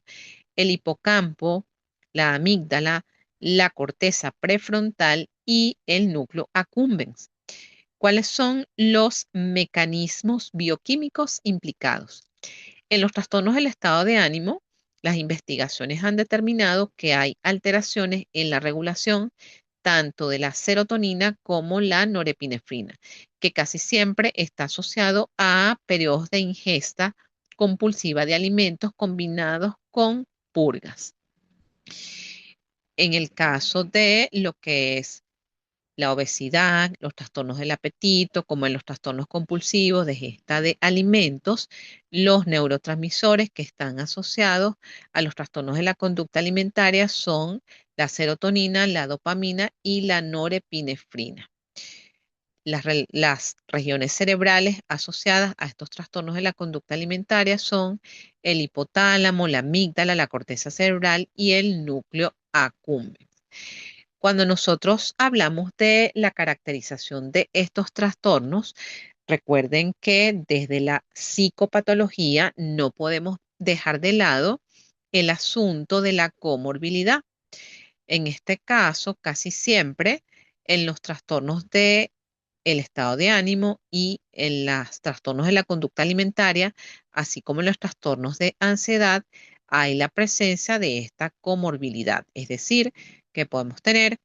El hipocampo, la amígdala, la corteza prefrontal y el núcleo accumbens. ¿Cuáles son los mecanismos bioquímicos implicados? En los trastornos del estado de ánimo, las investigaciones han determinado que hay alteraciones en la regulación tanto de la serotonina como la norepinefrina, que casi siempre está asociado a periodos de ingesta compulsiva de alimentos combinados con purgas. En el caso de lo que es la obesidad, los trastornos del apetito, como en los trastornos compulsivos de ingesta de alimentos, los neurotransmisores que están asociados a los trastornos de la conducta alimentaria son la serotonina, la dopamina y la norepinefrina. Las regiones cerebrales asociadas a estos trastornos de la conducta alimentaria son el hipotálamo, la amígdala, la corteza cerebral y el núcleo accumbens. Cuando nosotros hablamos de la caracterización de estos trastornos, recuerden que desde la psicopatología no podemos dejar de lado el asunto de la comorbilidad. En este caso, casi siempre en los trastornos de el estado de ánimo y en los trastornos de la conducta alimentaria, así como en los trastornos de ansiedad, hay la presencia de esta comorbilidad, es decir, que podemos tener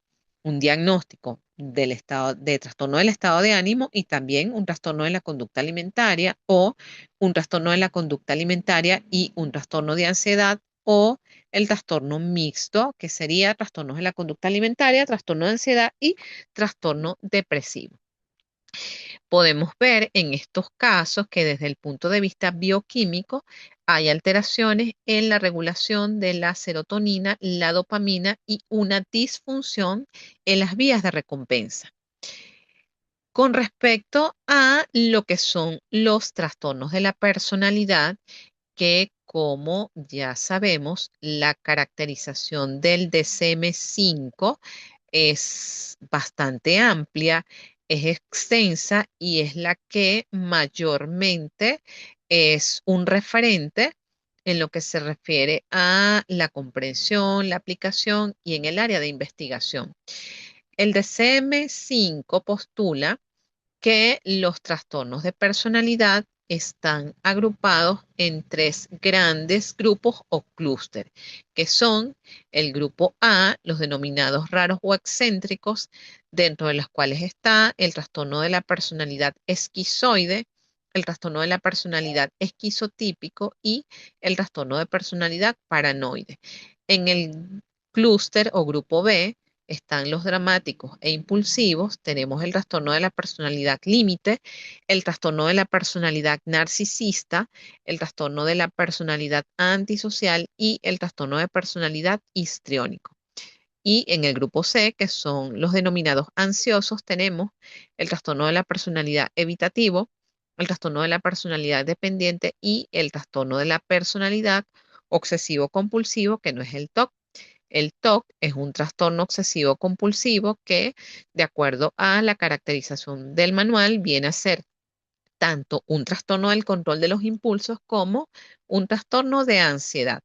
un diagnóstico del estado, de trastorno del estado de ánimo y también un trastorno de la conducta alimentaria o un trastorno de la conducta alimentaria y un trastorno de ansiedad o el trastorno mixto, que sería trastornos de la conducta alimentaria, trastorno de ansiedad y trastorno depresivo. Podemos ver en estos casos que desde el punto de vista bioquímico hay alteraciones en la regulación de la serotonina, la dopamina y una disfunción en las vías de recompensa. Con respecto a lo que son los trastornos de la personalidad, que como ya sabemos, la caracterización del DSM-5 es bastante amplia, es extensa y es la que mayormente es un referente en lo que se refiere a la comprensión, la aplicación y en el área de investigación. El DSM-5 postula que los trastornos de personalidad están agrupados en tres grandes grupos o clústeres, que son el grupo A, los denominados raros o excéntricos, dentro de los cuales está el trastorno de la personalidad esquizoide, el trastorno de la personalidad esquizotípico y el trastorno de personalidad paranoide. En el clúster o grupo B, están los dramáticos e impulsivos, tenemos el trastorno de la personalidad límite, el trastorno de la personalidad narcisista, el trastorno de la personalidad antisocial y el trastorno de personalidad histriónico. Y en el grupo C, que son los denominados ansiosos, tenemos el trastorno de la personalidad evitativo, el trastorno de la personalidad dependiente y el trastorno de la personalidad obsesivo-compulsivo, que no es el TOC. El TOC es un trastorno obsesivo compulsivo que, de acuerdo a la caracterización del manual, viene a ser tanto un trastorno del control de los impulsos como un trastorno de ansiedad.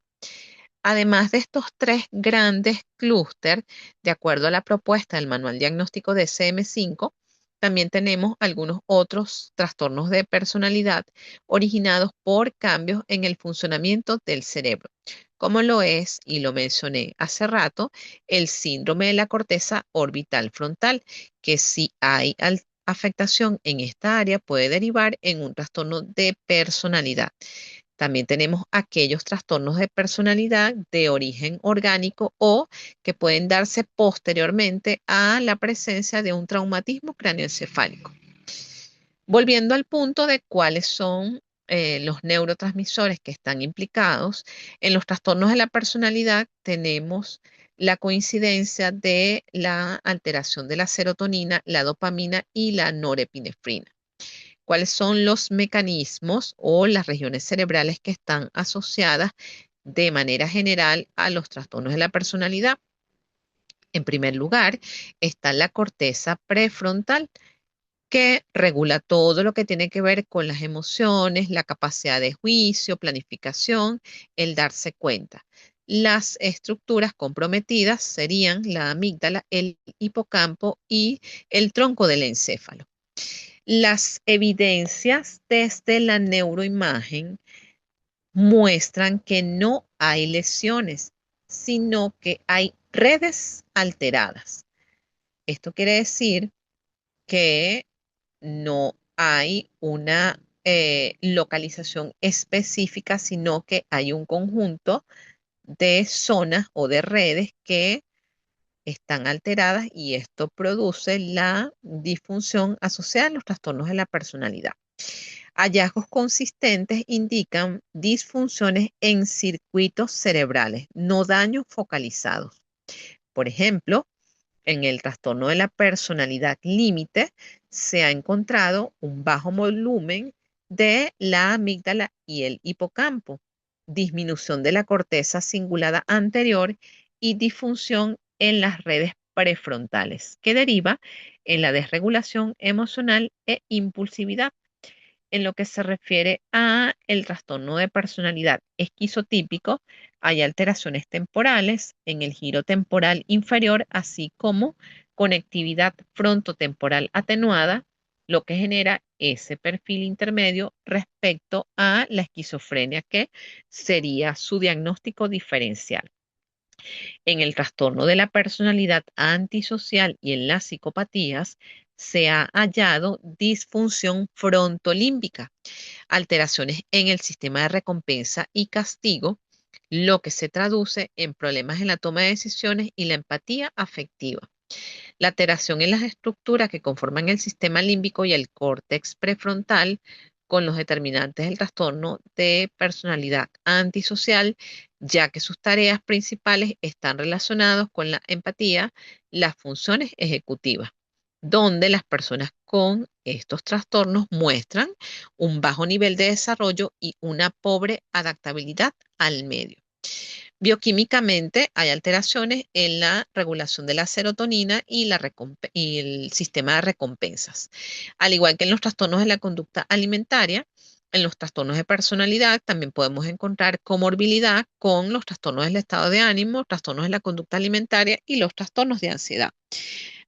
Además de estos tres grandes clústeres, de acuerdo a la propuesta del manual diagnóstico de CM5, también tenemos algunos otros trastornos de personalidad originados por cambios en el funcionamiento del cerebro, como lo es, y lo mencioné hace rato, el síndrome de la corteza orbital frontal, que si hay afectación en esta área puede derivar en un trastorno de personalidad. También tenemos aquellos trastornos de personalidad de origen orgánico o que pueden darse posteriormente a la presencia de un traumatismo cráneoencefálico. Volviendo al punto de cuáles son los neurotransmisores que están implicados, en los trastornos de la personalidad tenemos la coincidencia de la alteración de la serotonina, la dopamina y la norepinefrina. ¿Cuáles son los mecanismos o las regiones cerebrales que están asociadas de manera general a los trastornos de la personalidad? En primer lugar, está la corteza prefrontal, que regula todo lo que tiene que ver con las emociones, la capacidad de juicio, planificación, el darse cuenta. Las estructuras comprometidas serían la amígdala, el hipocampo y el tronco del encéfalo. Las evidencias desde la neuroimagen muestran que no hay lesiones, sino que hay redes alteradas. Esto quiere decir que no hay una localización específica, sino que hay un conjunto de zonas o de redes que están alteradas y esto produce la disfunción asociada a los trastornos de la personalidad. Hallazgos consistentes indican disfunciones en circuitos cerebrales, no daños focalizados. Por ejemplo, en el trastorno de la personalidad límite se ha encontrado un bajo volumen de la amígdala y el hipocampo, disminución de la corteza cingulada anterior y disfunción en las redes prefrontales, que deriva en la desregulación emocional e impulsividad. En lo que se refiere a el trastorno de personalidad esquizotípico, hay alteraciones temporales en el giro temporal inferior, así como conectividad frontotemporal atenuada, lo que genera ese perfil intermedio respecto a la esquizofrenia, que sería su diagnóstico diferencial. En el trastorno de la personalidad antisocial y en las psicopatías se ha hallado disfunción frontolímbica, alteraciones en el sistema de recompensa y castigo, lo que se traduce en problemas en la toma de decisiones y la empatía afectiva. La alteración en las estructuras que conforman el sistema límbico y el córtex prefrontal con los determinantes del trastorno de personalidad antisocial, ya que sus tareas principales están relacionadas con la empatía, las funciones ejecutivas, donde las personas con estos trastornos muestran un bajo nivel de desarrollo y una pobre adaptabilidad al medio. Bioquímicamente hay alteraciones en la regulación de la serotonina y el sistema de recompensas. Al igual que en los trastornos de la conducta alimentaria, en los trastornos de personalidad también podemos encontrar comorbilidad con los trastornos del estado de ánimo, trastornos de la conducta alimentaria y los trastornos de ansiedad.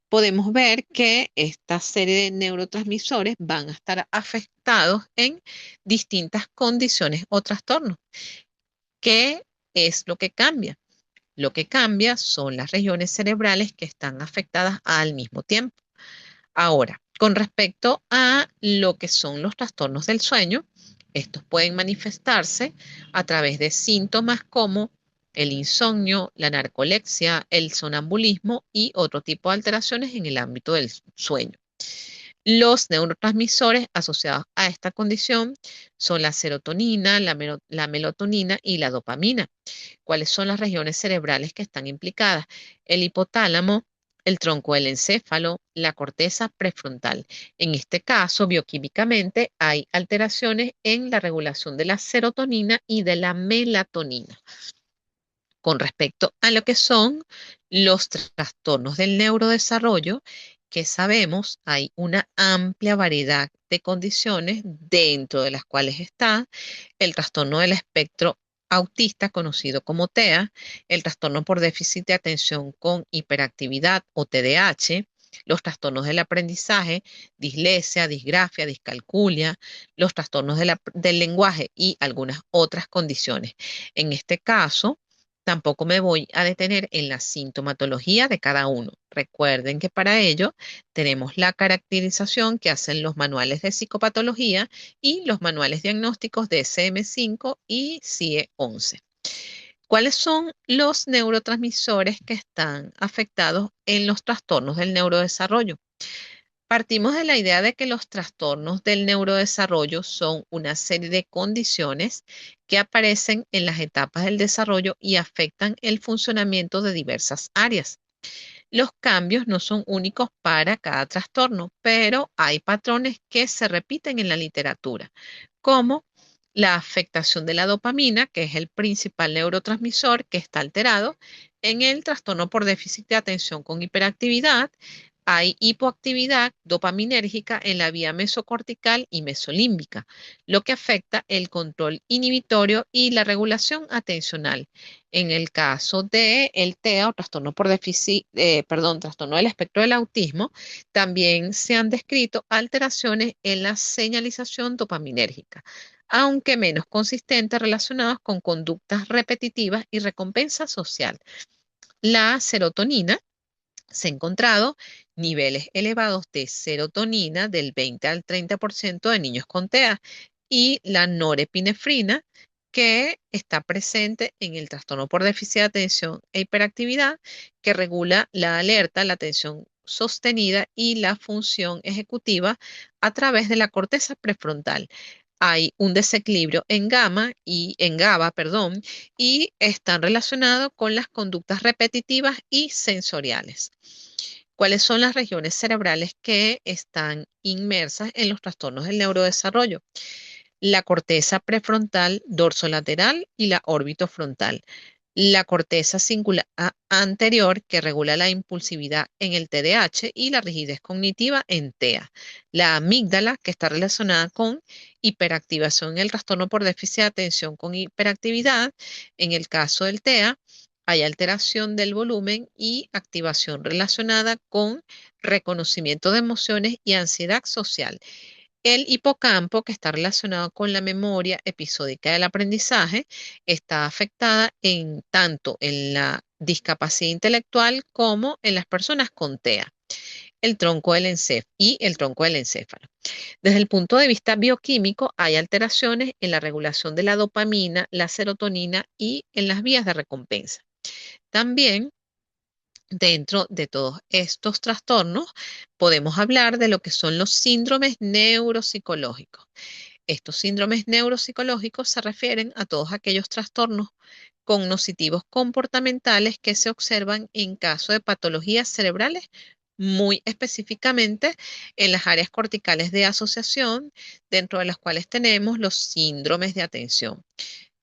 Podemos ver que esta serie de neurotransmisores van a estar afectados en distintas condiciones o trastornos. ¿Qué es lo que cambia? Lo que cambia son las regiones cerebrales que están afectadas al mismo tiempo. Ahora, con respecto a lo que son los trastornos del sueño, estos pueden manifestarse a través de síntomas como el insomnio, la narcolepsia, el sonambulismo y otro tipo de alteraciones en el ámbito del sueño. Los neurotransmisores asociados a esta condición son la serotonina, la melatonina y la dopamina. ¿Cuáles son las regiones cerebrales que están implicadas? El hipotálamo, el tronco del encéfalo, la corteza prefrontal. En este caso, bioquímicamente, hay alteraciones en la regulación de la serotonina y de la melatonina. Con respecto a lo que son los trastornos del neurodesarrollo, que sabemos hay una amplia variedad de condiciones dentro de las cuales está el trastorno del espectro autista, conocido como TEA, el trastorno por déficit de atención con hiperactividad o TDAH, los trastornos del aprendizaje, dislexia, disgrafia, discalculia, los trastornos del lenguaje y algunas otras condiciones. En este caso, tampoco me voy a detener en la sintomatología de cada uno. Recuerden que para ello tenemos la caracterización que hacen los manuales de psicopatología y los manuales diagnósticos de SM5 y CIE-11. ¿Cuáles son los neurotransmisores que están afectados en los trastornos del neurodesarrollo? Partimos de la idea de que los trastornos del neurodesarrollo son una serie de condiciones que aparecen en las etapas del desarrollo y afectan el funcionamiento de diversas áreas. Los cambios no son únicos para cada trastorno, pero hay patrones que se repiten en la literatura, como la afectación de la dopamina, que es el principal neurotransmisor que está alterado en el trastorno por déficit de atención con hiperactividad. Hay hipoactividad dopaminérgica en la vía mesocortical y mesolímbica, lo que afecta el control inhibitorio y la regulación atencional. En el caso de el TEA o trastorno por déficit, trastorno del espectro del autismo, también se han descrito alteraciones en la señalización dopaminérgica, aunque menos consistentes relacionadas con conductas repetitivas y recompensa social. La serotonina se han encontrado niveles elevados de serotonina del 20 al 30% de niños con TEA y la norepinefrina que está presente en el trastorno por déficit de atención e hiperactividad que regula la alerta, la atención sostenida y la función ejecutiva a través de la corteza prefrontal. Hay un desequilibrio en GABA, perdón, y están relacionados con las conductas repetitivas y sensoriales. ¿Cuáles son las regiones cerebrales que están inmersas en los trastornos del neurodesarrollo? La corteza prefrontal dorsolateral y la orbitofrontal. La corteza cingulada anterior que regula la impulsividad en el TDAH y la rigidez cognitiva en TEA. La amígdala que está relacionada con hiperactivación en el trastorno por déficit de atención con hiperactividad. En el caso del TEA, hay alteración del volumen y activación relacionada con reconocimiento de emociones y ansiedad social. El hipocampo, que está relacionado con la memoria episódica del aprendizaje, está afectada en tanto en la discapacidad intelectual como en las personas con TEA, el tronco del y el tronco del encéfalo. Desde el punto de vista bioquímico, hay alteraciones en la regulación de la dopamina, la serotonina y en las vías de recompensa. También, dentro de todos estos trastornos, podemos hablar de lo que son los síndromes neuropsicológicos. Estos síndromes neuropsicológicos se refieren a todos aquellos trastornos cognitivos comportamentales que se observan en caso de patologías cerebrales, muy específicamente en las áreas corticales de asociación, dentro de las cuales tenemos los síndromes de atención.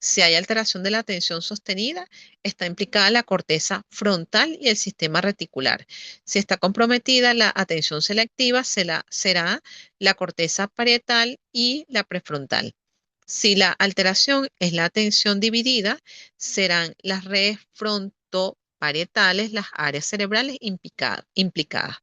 Si hay alteración de la atención sostenida, está implicada la corteza frontal y el sistema reticular. Si está comprometida la atención selectiva, será la corteza parietal y la prefrontal. Si la alteración es la atención dividida, serán las redes frontoparietales, las áreas cerebrales implicadas.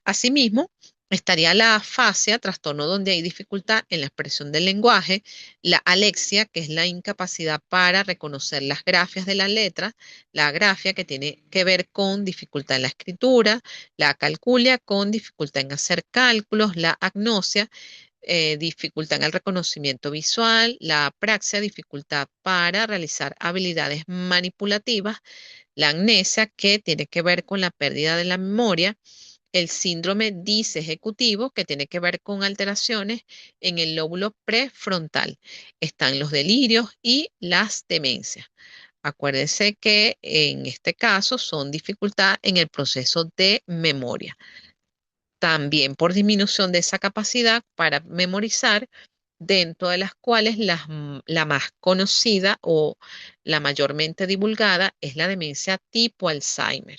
Asimismo, estaría la afasia, trastorno donde hay dificultad en la expresión del lenguaje, la alexia, que es la incapacidad para reconocer las grafias de la letra, la agrafia, que tiene que ver con dificultad en la escritura, la acalculia, con dificultad en hacer cálculos, la agnosia, dificultad en el reconocimiento visual, la apraxia, dificultad para realizar habilidades manipulativas, la amnesia, que tiene que ver con la pérdida de la memoria, el síndrome disejecutivo, que tiene que ver con alteraciones en el lóbulo prefrontal. Están los delirios y las demencias. Acuérdense que en este caso son dificultad en el proceso de memoria. También por disminución de esa capacidad para memorizar, dentro de las cuales la más conocida o la mayormente divulgada es la demencia tipo Alzheimer,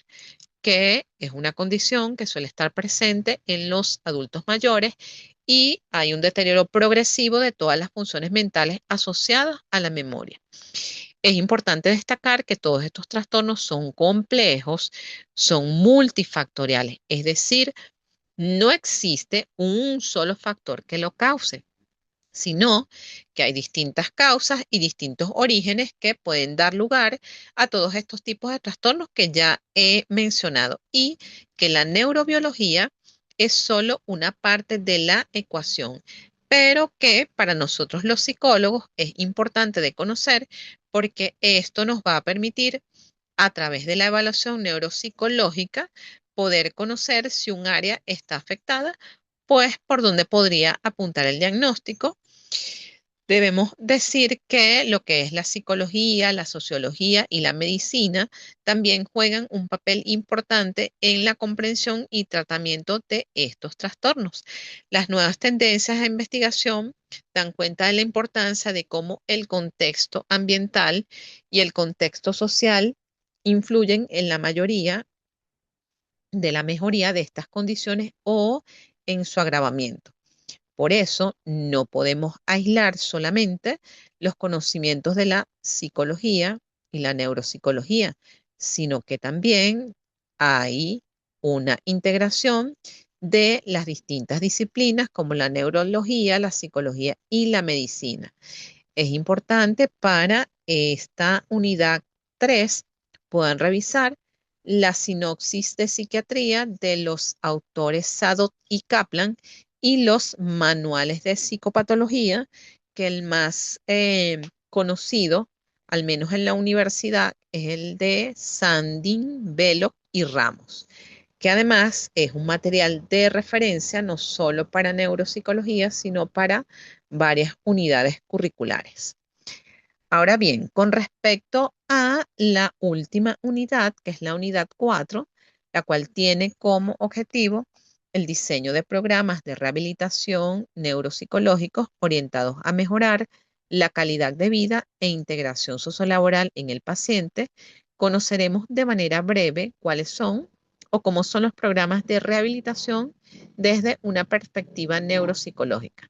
que es una condición que suele estar presente en los adultos mayores y hay un deterioro progresivo de todas las funciones mentales asociadas a la memoria. Es importante destacar que todos estos trastornos son complejos, son multifactoriales, es decir, no existe un solo factor que lo cause, sino que hay distintas causas y distintos orígenes que pueden dar lugar a todos estos tipos de trastornos que ya he mencionado y que la neurobiología es solo una parte de la ecuación, pero que para nosotros los psicólogos es importante de conocer porque esto nos va a permitir, a través de la evaluación neuropsicológica, poder conocer si un área está afectada, pues por dónde podría apuntar el diagnóstico. Debemos decir que lo que es la psicología, la sociología y la medicina también juegan un papel importante en la comprensión y tratamiento de estos trastornos. Las nuevas tendencias de investigación dan cuenta de la importancia de cómo el contexto ambiental y el contexto social influyen en la mayoría de la mejoría de estas condiciones o en su agravamiento. Por eso no podemos aislar solamente los conocimientos de la psicología y la neuropsicología, sino que también hay una integración de las distintas disciplinas como la neurología, la psicología y la medicina. Es importante para esta unidad 3 puedan revisar la sinopsis de psiquiatría de los autores Sadot y Kaplan y los manuales de psicopatología, que el más conocido, al menos en la universidad, es el de Sandin, Belloc y Ramos, que además es un material de referencia no solo para neuropsicología, sino para varias unidades curriculares. Ahora bien, con respecto a la última unidad, que es la unidad 4, la cual tiene como objetivo el diseño de programas de rehabilitación neuropsicológicos orientados a mejorar la calidad de vida e integración sociolaboral en el paciente, conoceremos de manera breve cuáles son o cómo son los programas de rehabilitación desde una perspectiva neuropsicológica,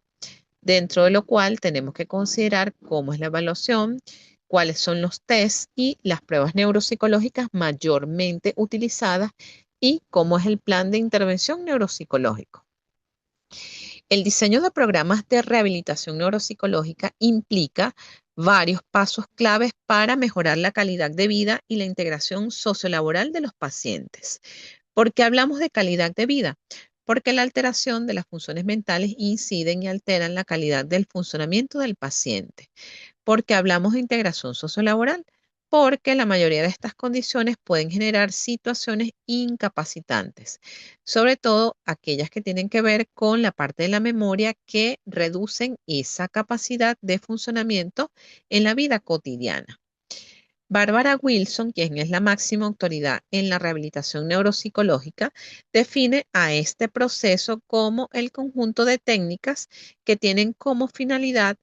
dentro de lo cual tenemos que considerar cómo es la evaluación, cuáles son los tests y las pruebas neuropsicológicas mayormente utilizadas y cómo es el plan de intervención neuropsicológico. El diseño de programas de rehabilitación neuropsicológica implica varios pasos claves para mejorar la calidad de vida y la integración sociolaboral de los pacientes. ¿Por qué hablamos de calidad de vida? Porque la alteración de las funciones mentales inciden y alteran la calidad del funcionamiento del paciente. ¿Por qué hablamos de integración sociolaboral? Porque la mayoría de estas condiciones pueden generar situaciones incapacitantes, sobre todo aquellas que tienen que ver con la parte de la memoria que reducen esa capacidad de funcionamiento en la vida cotidiana. Bárbara Wilson, quien es la máxima autoridad en la rehabilitación neuropsicológica, define a este proceso como el conjunto de técnicas que tienen como finalidad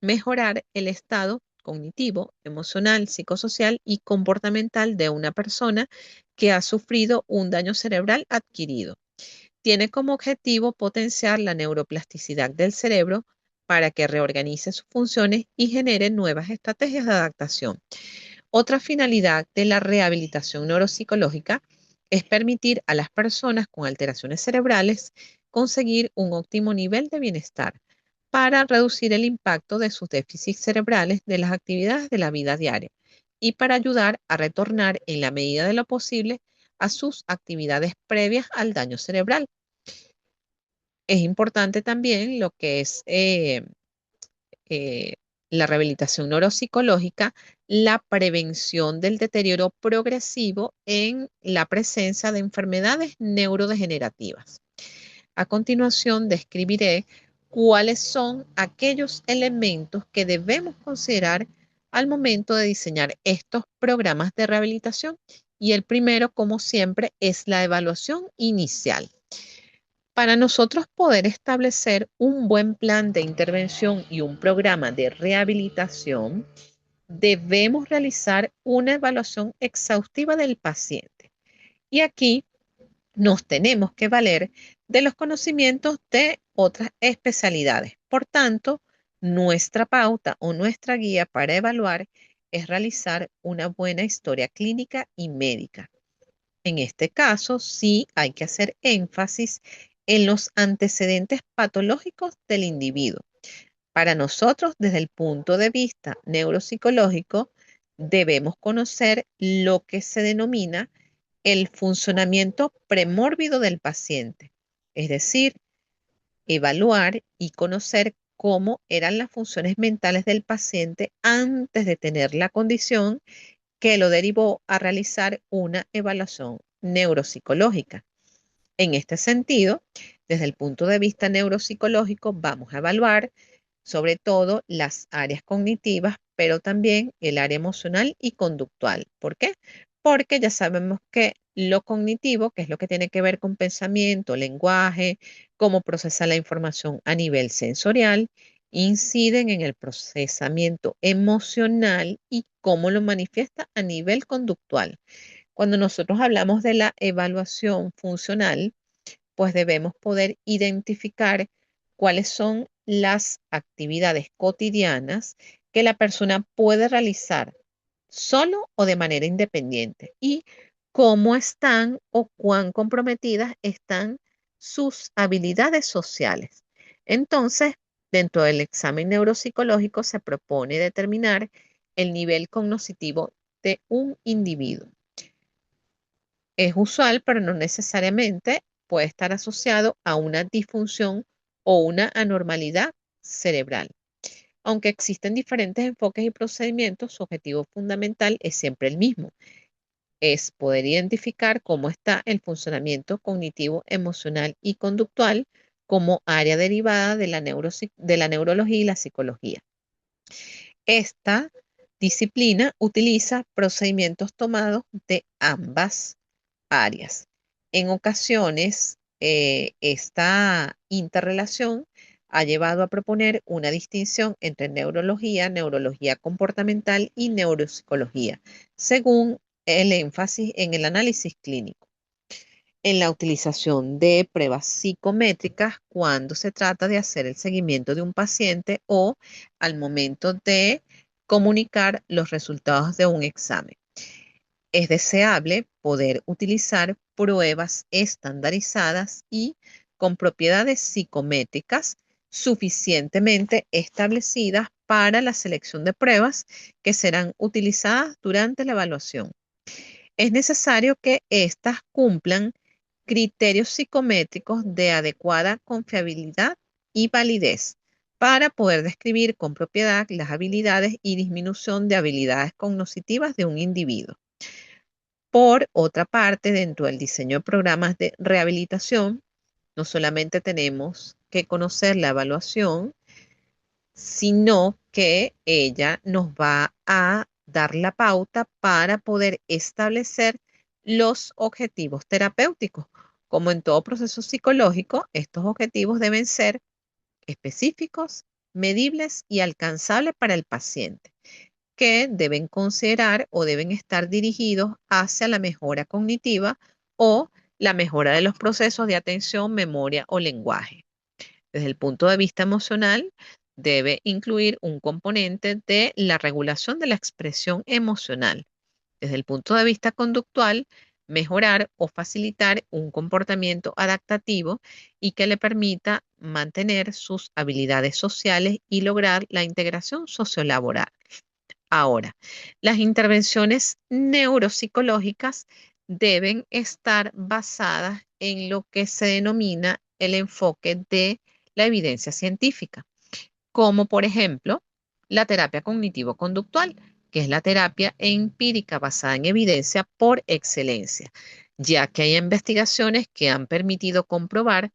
mejorar el estado cognitivo, emocional, psicosocial y comportamental de una persona que ha sufrido un daño cerebral adquirido. Tiene como objetivo potenciar la neuroplasticidad del cerebro para que reorganice sus funciones y genere nuevas estrategias de adaptación. Otra finalidad de la rehabilitación neuropsicológica es permitir a las personas con alteraciones cerebrales conseguir un óptimo nivel de bienestar para reducir el impacto de sus déficits cerebrales de las actividades de la vida diaria y para ayudar a retornar en la medida de lo posible a sus actividades previas al daño cerebral. Es importante también lo que es eh, la rehabilitación neuropsicológica, la prevención del deterioro progresivo en la presencia de enfermedades neurodegenerativas. A continuación, describiré cuáles son aquellos elementos que debemos considerar al momento de diseñar estos programas de rehabilitación. Y el primero, como siempre, es la evaluación inicial. Para nosotros poder establecer un buen plan de intervención y un programa de rehabilitación, debemos realizar una evaluación exhaustiva del paciente. Y aquí nos tenemos que valer de los conocimientos de otras especialidades. Por tanto, nuestra pauta o nuestra guía para evaluar es realizar una buena historia clínica y médica. En este caso, sí hay que hacer énfasis en los antecedentes patológicos del individuo. Para nosotros, desde el punto de vista neuropsicológico, debemos conocer lo que se denomina el funcionamiento premórbido del paciente, es decir, evaluar y conocer cómo eran las funciones mentales del paciente antes de tener la condición que lo derivó a realizar una evaluación neuropsicológica. En este sentido, desde el punto de vista neuropsicológico, vamos a evaluar sobre todo las áreas cognitivas, pero también el área emocional y conductual. ¿Por qué? Porque ya sabemos que lo cognitivo, que es lo que tiene que ver con pensamiento, lenguaje, cómo procesa la información a nivel sensorial, inciden en el procesamiento emocional y cómo lo manifiesta a nivel conductual. Cuando nosotros hablamos de la evaluación funcional, pues debemos poder identificar cuáles son las actividades cotidianas que la persona puede realizar solo o de manera independiente y cómo están o cuán comprometidas están sus habilidades sociales. Entonces, dentro del examen neuropsicológico se propone determinar el nivel cognitivo de un individuo. Es usual, pero no necesariamente puede estar asociado a una disfunción o una anormalidad cerebral. Aunque existen diferentes enfoques y procedimientos, su objetivo fundamental es siempre el mismo. Es poder identificar cómo está el funcionamiento cognitivo, emocional y conductual como área derivada de la neurología y la psicología. Esta disciplina utiliza procedimientos tomados de ambas áreas. En ocasiones, esta interrelación ha llevado a proponer una distinción entre neurología, neurología comportamental y neuropsicología, según el énfasis en el análisis clínico. En la utilización de pruebas psicométricas cuando se trata de hacer el seguimiento de un paciente o al momento de comunicar los resultados de un examen. Es deseable poder utilizar pruebas estandarizadas y con propiedades psicométricas suficientemente establecidas para la selección de pruebas que serán utilizadas durante la evaluación. Es necesario que éstas cumplan criterios psicométricos de adecuada confiabilidad y validez para poder describir con propiedad las habilidades y disminución de habilidades cognitivas de un individuo. Por otra parte, dentro del diseño de programas de rehabilitación, no solamente tenemos que conocer la evaluación, sino que ella nos va a dar la pauta para poder establecer los objetivos terapéuticos. Como en todo proceso psicológico, estos objetivos deben ser específicos, medibles y alcanzables para el paciente, que deben considerar o deben estar dirigidos hacia la mejora cognitiva o la mejora de los procesos de atención, memoria o lenguaje. Desde el punto de vista emocional, debe incluir un componente de la regulación de la expresión emocional. Desde el punto de vista conductual, mejorar o facilitar un comportamiento adaptativo y que le permita mantener sus habilidades sociales y lograr la integración sociolaboral. Ahora, las intervenciones neuropsicológicas deben estar basadas en lo que se denomina el enfoque de la evidencia científica, como por ejemplo la terapia cognitivo-conductual, que es la terapia empírica basada en evidencia por excelencia, ya que hay investigaciones que han permitido comprobar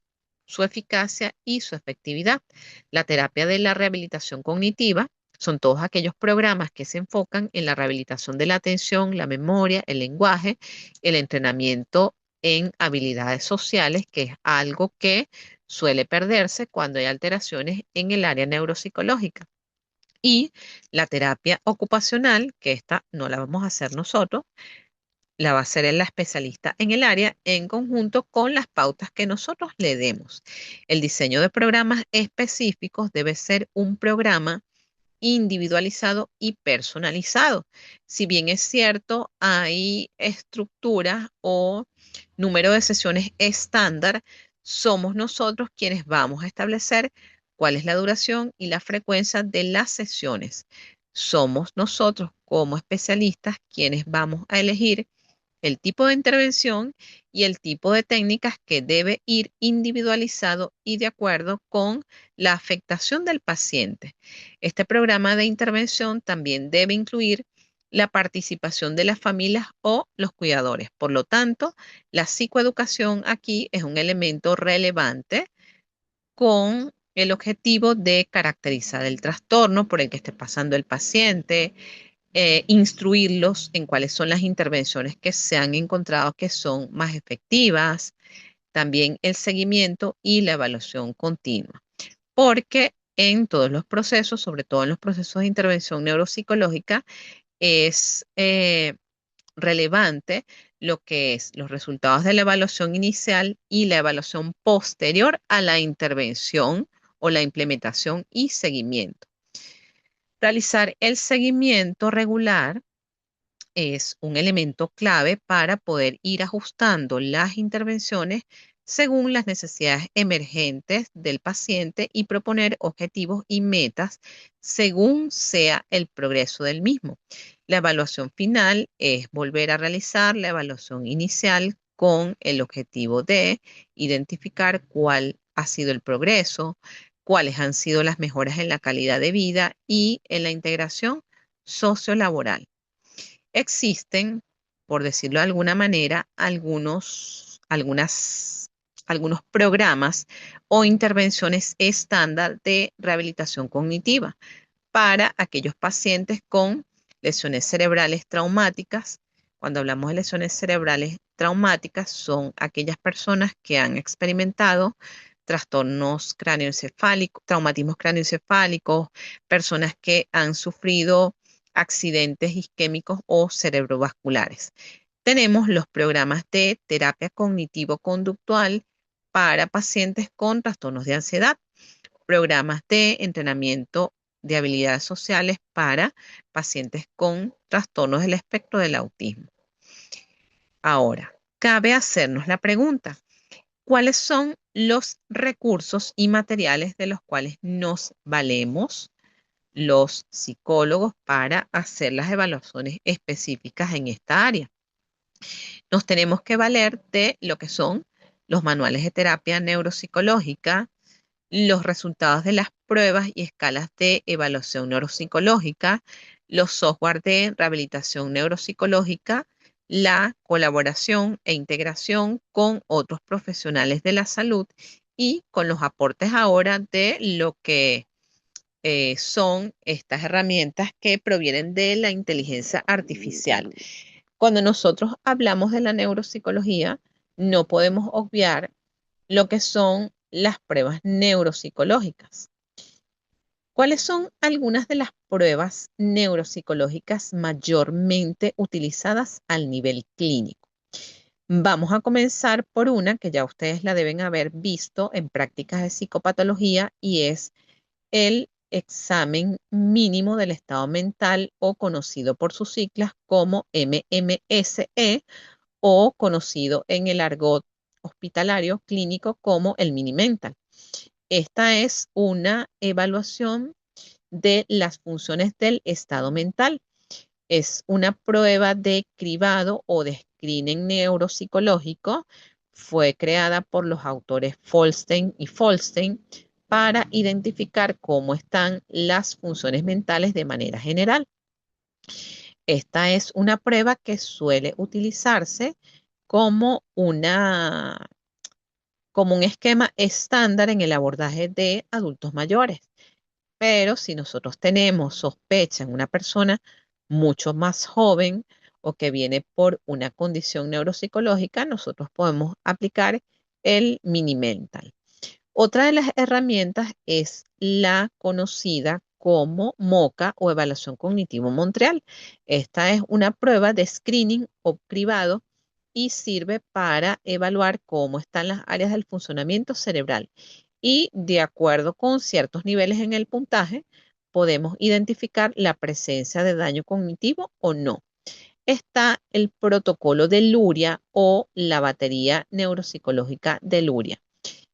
su eficacia y su efectividad. La terapia de la rehabilitación cognitiva son todos aquellos programas que se enfocan en la rehabilitación de la atención, la memoria, el lenguaje, el entrenamiento en habilidades sociales, que es algo que suele perderse cuando hay alteraciones en el área neuropsicológica. Y la terapia ocupacional, que esta no la vamos a hacer nosotros, la va a hacer la especialista en el área en conjunto con las pautas que nosotros le demos. El diseño de programas específicos debe ser un programa individualizado y personalizado. Si bien es cierto, hay estructuras o número de sesiones estándar, somos nosotros quienes vamos a establecer cuál es la duración y la frecuencia de las sesiones. Somos nosotros como especialistas quienes vamos a elegir el tipo de intervención y el tipo de técnicas que debe ir individualizado y de acuerdo con la afectación del paciente. Este programa de intervención también debe incluir la participación de las familias o los cuidadores. Por lo tanto, la psicoeducación aquí es un elemento relevante con el objetivo de caracterizar el trastorno por el que esté pasando el paciente, instruirlos en cuáles son las intervenciones que se han encontrado que son más efectivas, también el seguimiento y la evaluación continua, porque en todos los procesos, sobre todo en los procesos de intervención neuropsicológica, es relevante lo que es los resultados de la evaluación inicial y la evaluación posterior a la intervención o la implementación y seguimiento. Realizar el seguimiento regular es un elemento clave para poder ir ajustando las intervenciones según las necesidades emergentes del paciente y proponer objetivos y metas según sea el progreso del mismo. La evaluación final es volver a realizar la evaluación inicial con el objetivo de identificar cuál ha sido el progreso, cuáles han sido las mejoras en la calidad de vida y en la integración sociolaboral. Existen, por decirlo de alguna manera, algunos programas o intervenciones estándar de rehabilitación cognitiva para aquellos pacientes con lesiones cerebrales traumáticas. Cuando hablamos de lesiones cerebrales traumáticas, son aquellas personas que han experimentado trastornos cráneoencefálicos, traumatismos cráneoencefálicos, personas que han sufrido accidentes isquémicos o cerebrovasculares. Tenemos los programas de terapia cognitivo-conductual para pacientes con trastornos de ansiedad, programas de entrenamiento de habilidades sociales para pacientes con trastornos del espectro del autismo. Ahora, cabe hacernos la pregunta, ¿cuáles son los recursos y materiales de los cuales nos valemos los psicólogos para hacer las evaluaciones específicas en esta área. Nos tenemos que valer de lo que son los manuales de terapia neuropsicológica, los resultados de las pruebas y escalas de evaluación neuropsicológica, los software de rehabilitación neuropsicológica, la colaboración e integración con otros profesionales de la salud y con los aportes ahora de lo que son estas herramientas que provienen de la inteligencia artificial. Cuando nosotros hablamos de la neuropsicología, no podemos obviar lo que son las pruebas neuropsicológicas. ¿Cuáles son algunas de las pruebas neuropsicológicas mayormente utilizadas al nivel clínico? Vamos a comenzar por una que ya ustedes la deben haber visto en prácticas de psicopatología y es el examen mínimo del estado mental o conocido por sus siglas como MMSE o conocido en el argot hospitalario clínico como el Mini-Mental. Esta es una evaluación de las funciones del estado mental. Es una prueba de cribado o de screening neuropsicológico. Fue creada por los autores Folstein y Folstein para identificar cómo están las funciones mentales de manera general. Esta es una prueba que suele utilizarse como como un esquema estándar en el abordaje de adultos mayores. Pero si nosotros tenemos sospecha en una persona mucho más joven o que viene por una condición neuropsicológica, nosotros podemos aplicar el Mini-Mental. Otra de las herramientas es la conocida como MoCA o Evaluación Cognitivo Montreal. Esta es una prueba de screening o cribado y sirve para evaluar cómo están las áreas del funcionamiento cerebral. Y de acuerdo con ciertos niveles en el puntaje, podemos identificar la presencia de daño cognitivo o no. Está el protocolo de Luria o la batería neuropsicológica de Luria.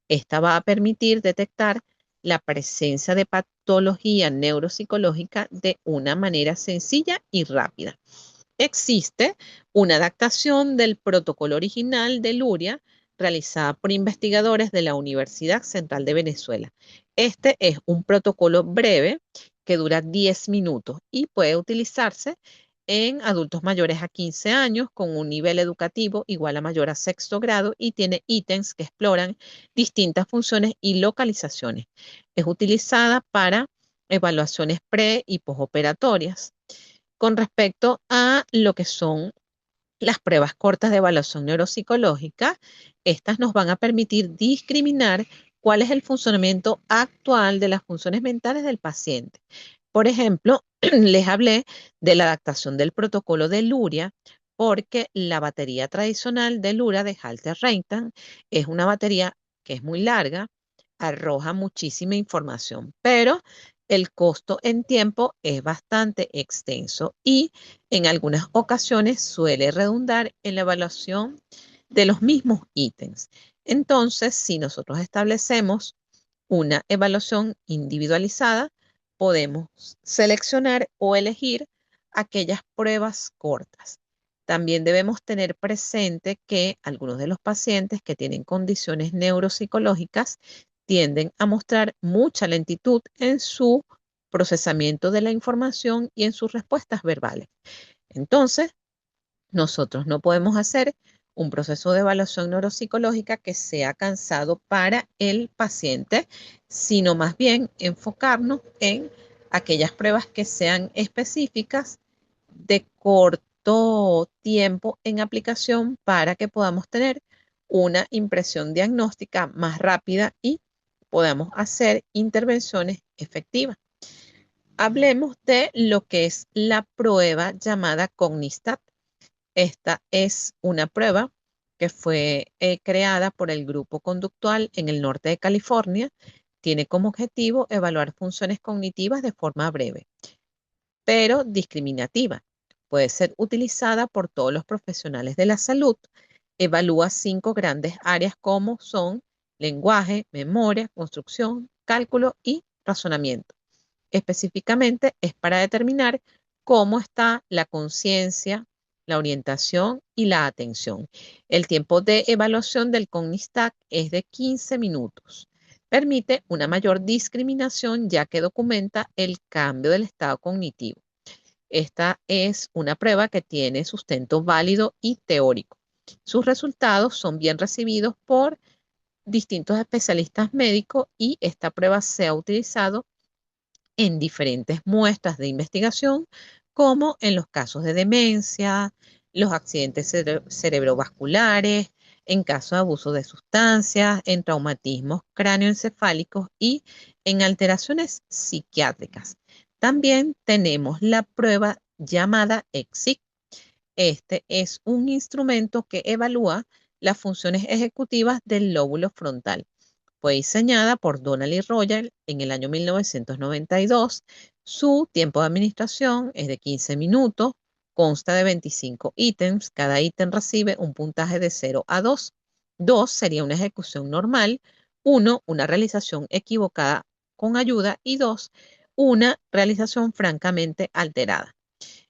Esta va a permitir detectar la presencia de patología neuropsicológica de una manera sencilla y rápida. Existe una adaptación del protocolo original de Luria realizada por investigadores de la Universidad Central de Venezuela. Este es un protocolo breve que dura 10 minutos y puede utilizarse en adultos mayores a 15 años con un nivel educativo igual a mayor a sexto grado y tiene ítems que exploran distintas funciones y localizaciones. Es utilizada para evaluaciones pre y postoperatorias. Con respecto a lo que son las pruebas cortas de evaluación neuropsicológica, estas nos van a permitir discriminar cuál es el funcionamiento actual de las funciones mentales del paciente. Por ejemplo, les hablé de la adaptación del protocolo de Luria, porque la batería tradicional de Luria de Halter-Reitan es una batería que es muy larga, arroja muchísima información, pero el costo en tiempo es bastante extenso y en algunas ocasiones suele redundar en la evaluación de los mismos ítems. Entonces, si nosotros establecemos una evaluación individualizada, podemos seleccionar o elegir aquellas pruebas cortas. También debemos tener presente que algunos de los pacientes que tienen condiciones neuropsicológicas tienden a mostrar mucha lentitud en su procesamiento de la información y en sus respuestas verbales. Entonces, nosotros no podemos hacer un proceso de evaluación neuropsicológica que sea cansado para el paciente, sino más bien enfocarnos en aquellas pruebas que sean específicas de corto tiempo en aplicación para que podamos tener una impresión diagnóstica más rápida y podamos hacer intervenciones efectivas. Hablemos de lo que es la prueba llamada Cognistat. Esta es una prueba que fue creada por el grupo conductual en el norte de California. Tiene como objetivo evaluar funciones cognitivas de forma breve, pero discriminativa. Puede ser utilizada por todos los profesionales de la salud. Evalúa 5 grandes áreas como son lenguaje, memoria, construcción, cálculo y razonamiento. Específicamente es para determinar cómo está la conciencia, la orientación y la atención. El tiempo de evaluación del Cognistac es de 15 minutos. Permite una mayor discriminación ya que documenta el cambio del estado cognitivo. Esta es una prueba que tiene sustento válido y teórico. Sus resultados son bien recibidos por distintos especialistas médicos y esta prueba se ha utilizado en diferentes muestras de investigación, como en los casos de demencia, los accidentes cerebrovasculares, en caso de abuso de sustancias, en traumatismos cráneoencefálicos y en alteraciones psiquiátricas. También tenemos la prueba llamada EXIC. Este es un instrumento que evalúa las funciones ejecutivas del lóbulo frontal. Fue diseñada por Donald y Royal en el año 1992. Su tiempo de administración es de 15 minutos, consta de 25 ítems. Cada ítem recibe un puntaje de 0 a 2. 2 sería una ejecución normal, 1 una realización equivocada con ayuda y 2 una realización francamente alterada.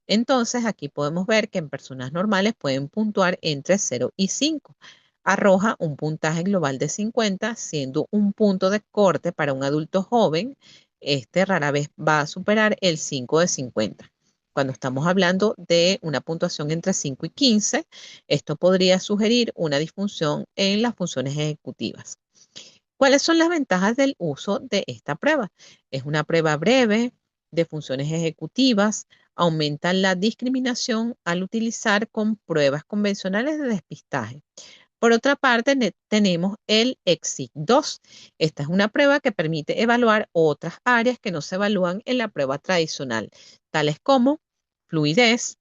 Entonces, aquí podemos ver que en personas normales pueden puntuar entre 0 y 5. Arroja un puntaje global de 50, siendo un punto de corte para un adulto joven. Este rara vez va a superar el 5 de 50. Cuando estamos hablando de una puntuación entre 5 y 15, esto podría sugerir una disfunción en las funciones ejecutivas. ¿Cuáles son las ventajas del uso de esta prueba? Es una prueba breve de funciones ejecutivas, aumenta la discriminación al utilizar con pruebas convencionales de despistaje. Por otra parte, tenemos el EXIT-2. Esta es una prueba que permite evaluar otras áreas que no se evalúan en la prueba tradicional, tales como fluidez,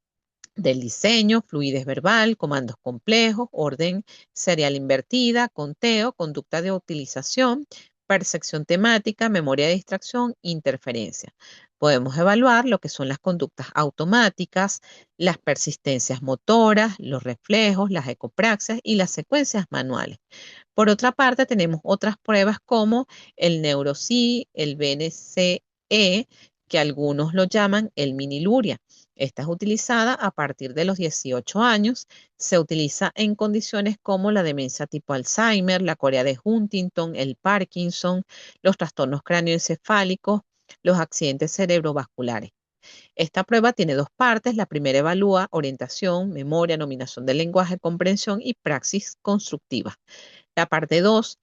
del diseño, fluidez verbal, comandos complejos, orden serial invertida, conteo, conducta de utilización, percepción temática, memoria de distracción, interferencia. Podemos evaluar lo que son las conductas automáticas, las persistencias motoras, los reflejos, las ecopraxias y las secuencias manuales. Por otra parte, tenemos otras pruebas como el NeuroSI, el BNCE, que algunos lo llaman el Miniluria. Esta es utilizada a partir de los 18 años. Se utiliza en condiciones como la demencia tipo Alzheimer, la corea de Huntington, el Parkinson, los trastornos cráneoencefálicos, los accidentes cerebrovasculares. Esta prueba tiene dos partes. La primera evalúa orientación, memoria, nominación del lenguaje, comprensión y praxis constructiva. La parte 2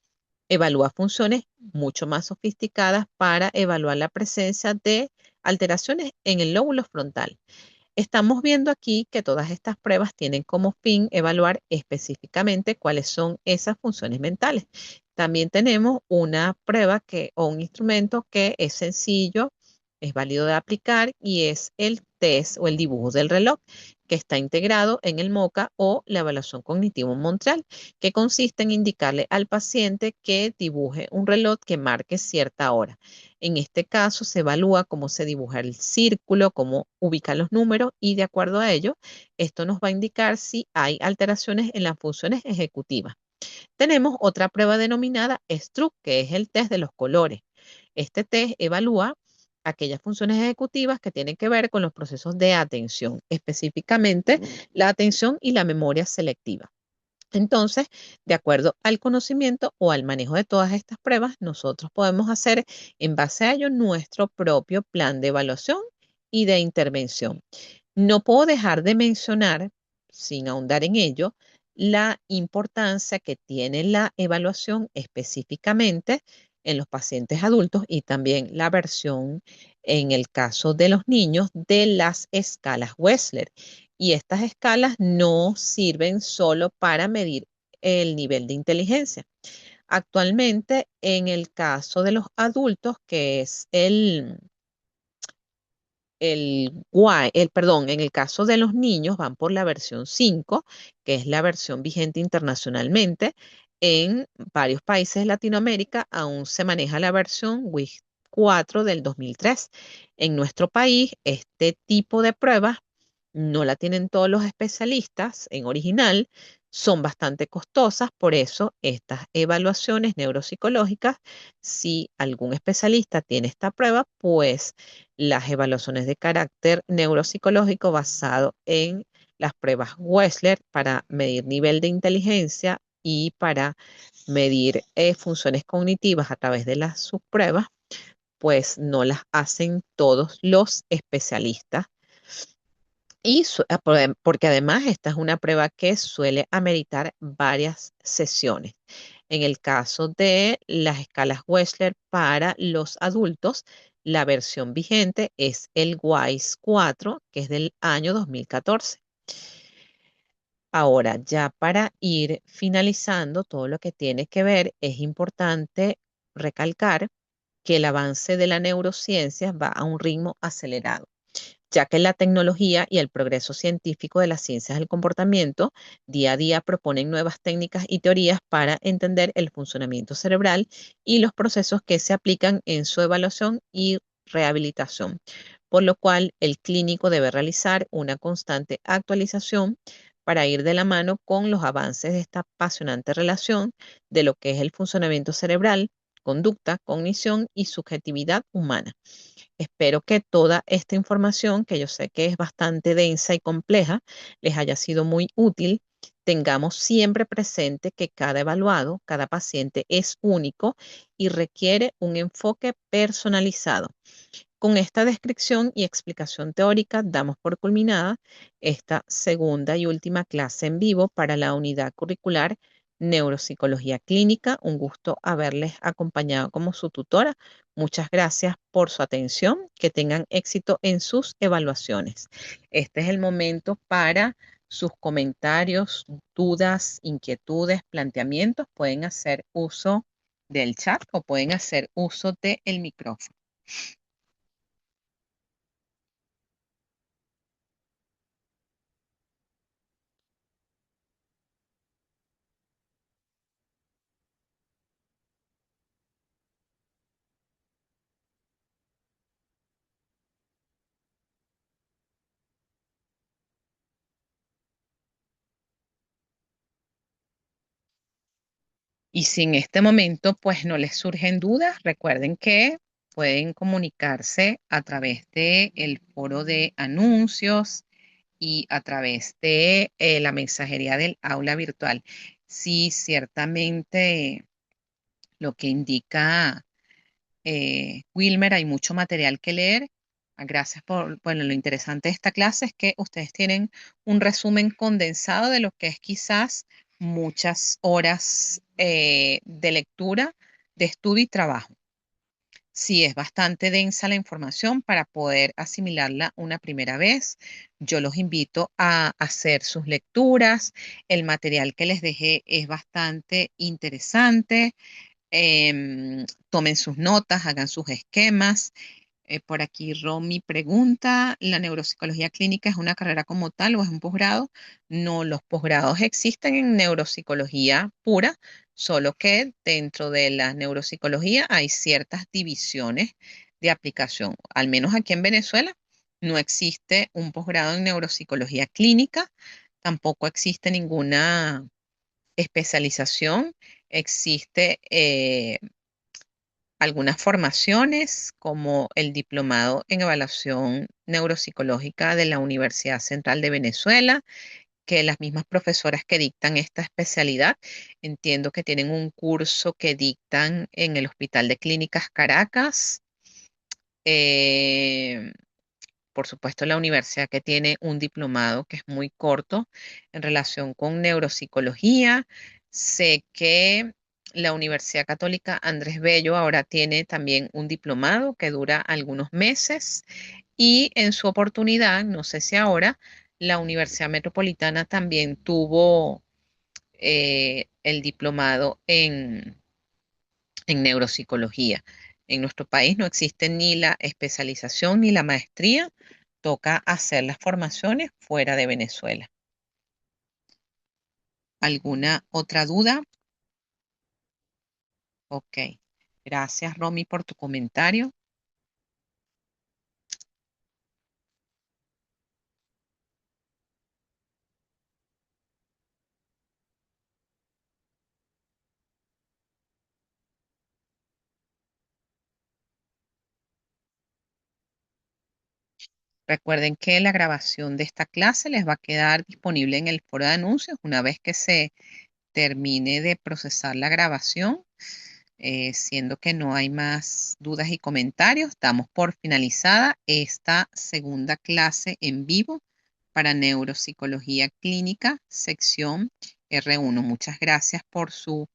evalúa funciones mucho más sofisticadas para evaluar la presencia de alteraciones en el lóbulo frontal. Estamos viendo aquí que todas estas pruebas tienen como fin evaluar específicamente cuáles son esas funciones mentales. También tenemos una prueba o un instrumento que es sencillo, es válido de aplicar y es el test o el dibujo del reloj que está integrado en el MoCA o la evaluación cognitiva en Montreal, que consiste en indicarle al paciente que dibuje un reloj que marque cierta hora. En este caso se evalúa cómo se dibuja el círculo, cómo ubica los números y de acuerdo a ello, esto nos va a indicar si hay alteraciones en las funciones ejecutivas. Tenemos otra prueba denominada STRUC, que es el test de los colores. Este test evalúa aquellas funciones ejecutivas que tienen que ver con los procesos de atención, específicamente la atención y la memoria selectiva. Entonces, de acuerdo al conocimiento o al manejo de todas estas pruebas, nosotros podemos hacer en base a ello nuestro propio plan de evaluación y de intervención. No puedo dejar de mencionar, sin ahondar en ello, la importancia que tiene la evaluación específicamente en los pacientes adultos y también la versión en el caso de los niños de las escalas Wechsler. Y estas escalas no sirven solo para medir el nivel de inteligencia. Actualmente, en el caso de los adultos, que es perdón, en el caso de los niños van por la versión 5, que es la versión vigente internacionalmente. En varios países de Latinoamérica aún se maneja la versión WIS 4 del 2003. En nuestro país, este tipo de pruebas no la tienen todos los especialistas en original, son bastante costosas, por eso estas evaluaciones neuropsicológicas, si algún especialista tiene esta prueba, pues las evaluaciones de carácter neuropsicológico basado en las pruebas Wechsler para medir nivel de inteligencia y para medir funciones cognitivas a través de las subpruebas, pues no las hacen todos los especialistas y porque además esta es una prueba que suele ameritar varias sesiones. En el caso de las escalas Wechsler para los adultos, la versión vigente es el WISE 4, que es del año 2014. Ahora, ya para ir finalizando todo lo que tiene que ver, es importante recalcar que el avance de la neurociencia va a un ritmo acelerado, ya que la tecnología y el progreso científico de las ciencias del comportamiento día a día proponen nuevas técnicas y teorías para entender el funcionamiento cerebral y los procesos que se aplican en su evaluación y rehabilitación, por lo cual el clínico debe realizar una constante actualización para ir de la mano con los avances de esta apasionante relación de lo que es el funcionamiento cerebral, conducta, cognición y subjetividad humana. Espero que toda esta información, que yo sé que es bastante densa y compleja, les haya sido muy útil. Tengamos siempre presente que cada evaluado, cada paciente es único y requiere un enfoque personalizado. Con esta descripción y explicación teórica, damos por culminada esta segunda y última clase en vivo para la unidad curricular Neuropsicología Clínica. Un gusto haberles acompañado como su tutora. Muchas gracias por su atención. Que tengan éxito en sus evaluaciones. Este es el momento para sus comentarios, dudas, inquietudes, planteamientos. Pueden hacer uso del chat o pueden hacer uso del micrófono. Y si en este momento pues no les surgen dudas, recuerden que pueden comunicarse a través de el foro de anuncios y a través de la mensajería del aula virtual. Sí, ciertamente lo que indica Wilmer, hay mucho material que leer. Gracias por, bueno, lo interesante de esta clase es que ustedes tienen un resumen condensado de lo que es quizás muchas horas de lectura, de estudio y trabajo. Sí, es bastante densa la información para poder asimilarla una primera vez. Yo los invito a hacer sus lecturas. El material que les dejé es bastante interesante. Tomen sus notas, hagan sus esquemas. Por aquí Romy pregunta, ¿la neuropsicología clínica es una carrera como tal o es un posgrado? No, los posgrados existen en neuropsicología pura, solo que dentro de la neuropsicología hay ciertas divisiones de aplicación. Al menos aquí en Venezuela no existe un posgrado en neuropsicología clínica, tampoco existe ninguna especialización, existe algunas formaciones como el diplomado en evaluación neuropsicológica de la Universidad Central de Venezuela, que las mismas profesoras que dictan esta especialidad, entiendo que tienen un curso que dictan en el Hospital de Clínicas Caracas. eh, por supuesto, la universidad que tiene un diplomado que es muy corto en relación con neuropsicología. Sé que la Universidad Católica Andrés Bello ahora tiene también un diplomado que dura algunos meses y en su oportunidad, no sé si ahora, la Universidad Metropolitana también tuvo el diplomado en neuropsicología. En nuestro país no existe ni la especialización ni la maestría. Toca hacer las formaciones fuera de Venezuela. ¿Alguna otra duda? Ok. Gracias, Romy, por tu comentario. Recuerden que la grabación de esta clase les va a quedar disponible en el foro de anuncios una vez que se termine de procesar la grabación, siendo que no hay más dudas y comentarios. Damos por finalizada esta segunda clase en vivo para Neuropsicología Clínica, sección R1. Muchas gracias por su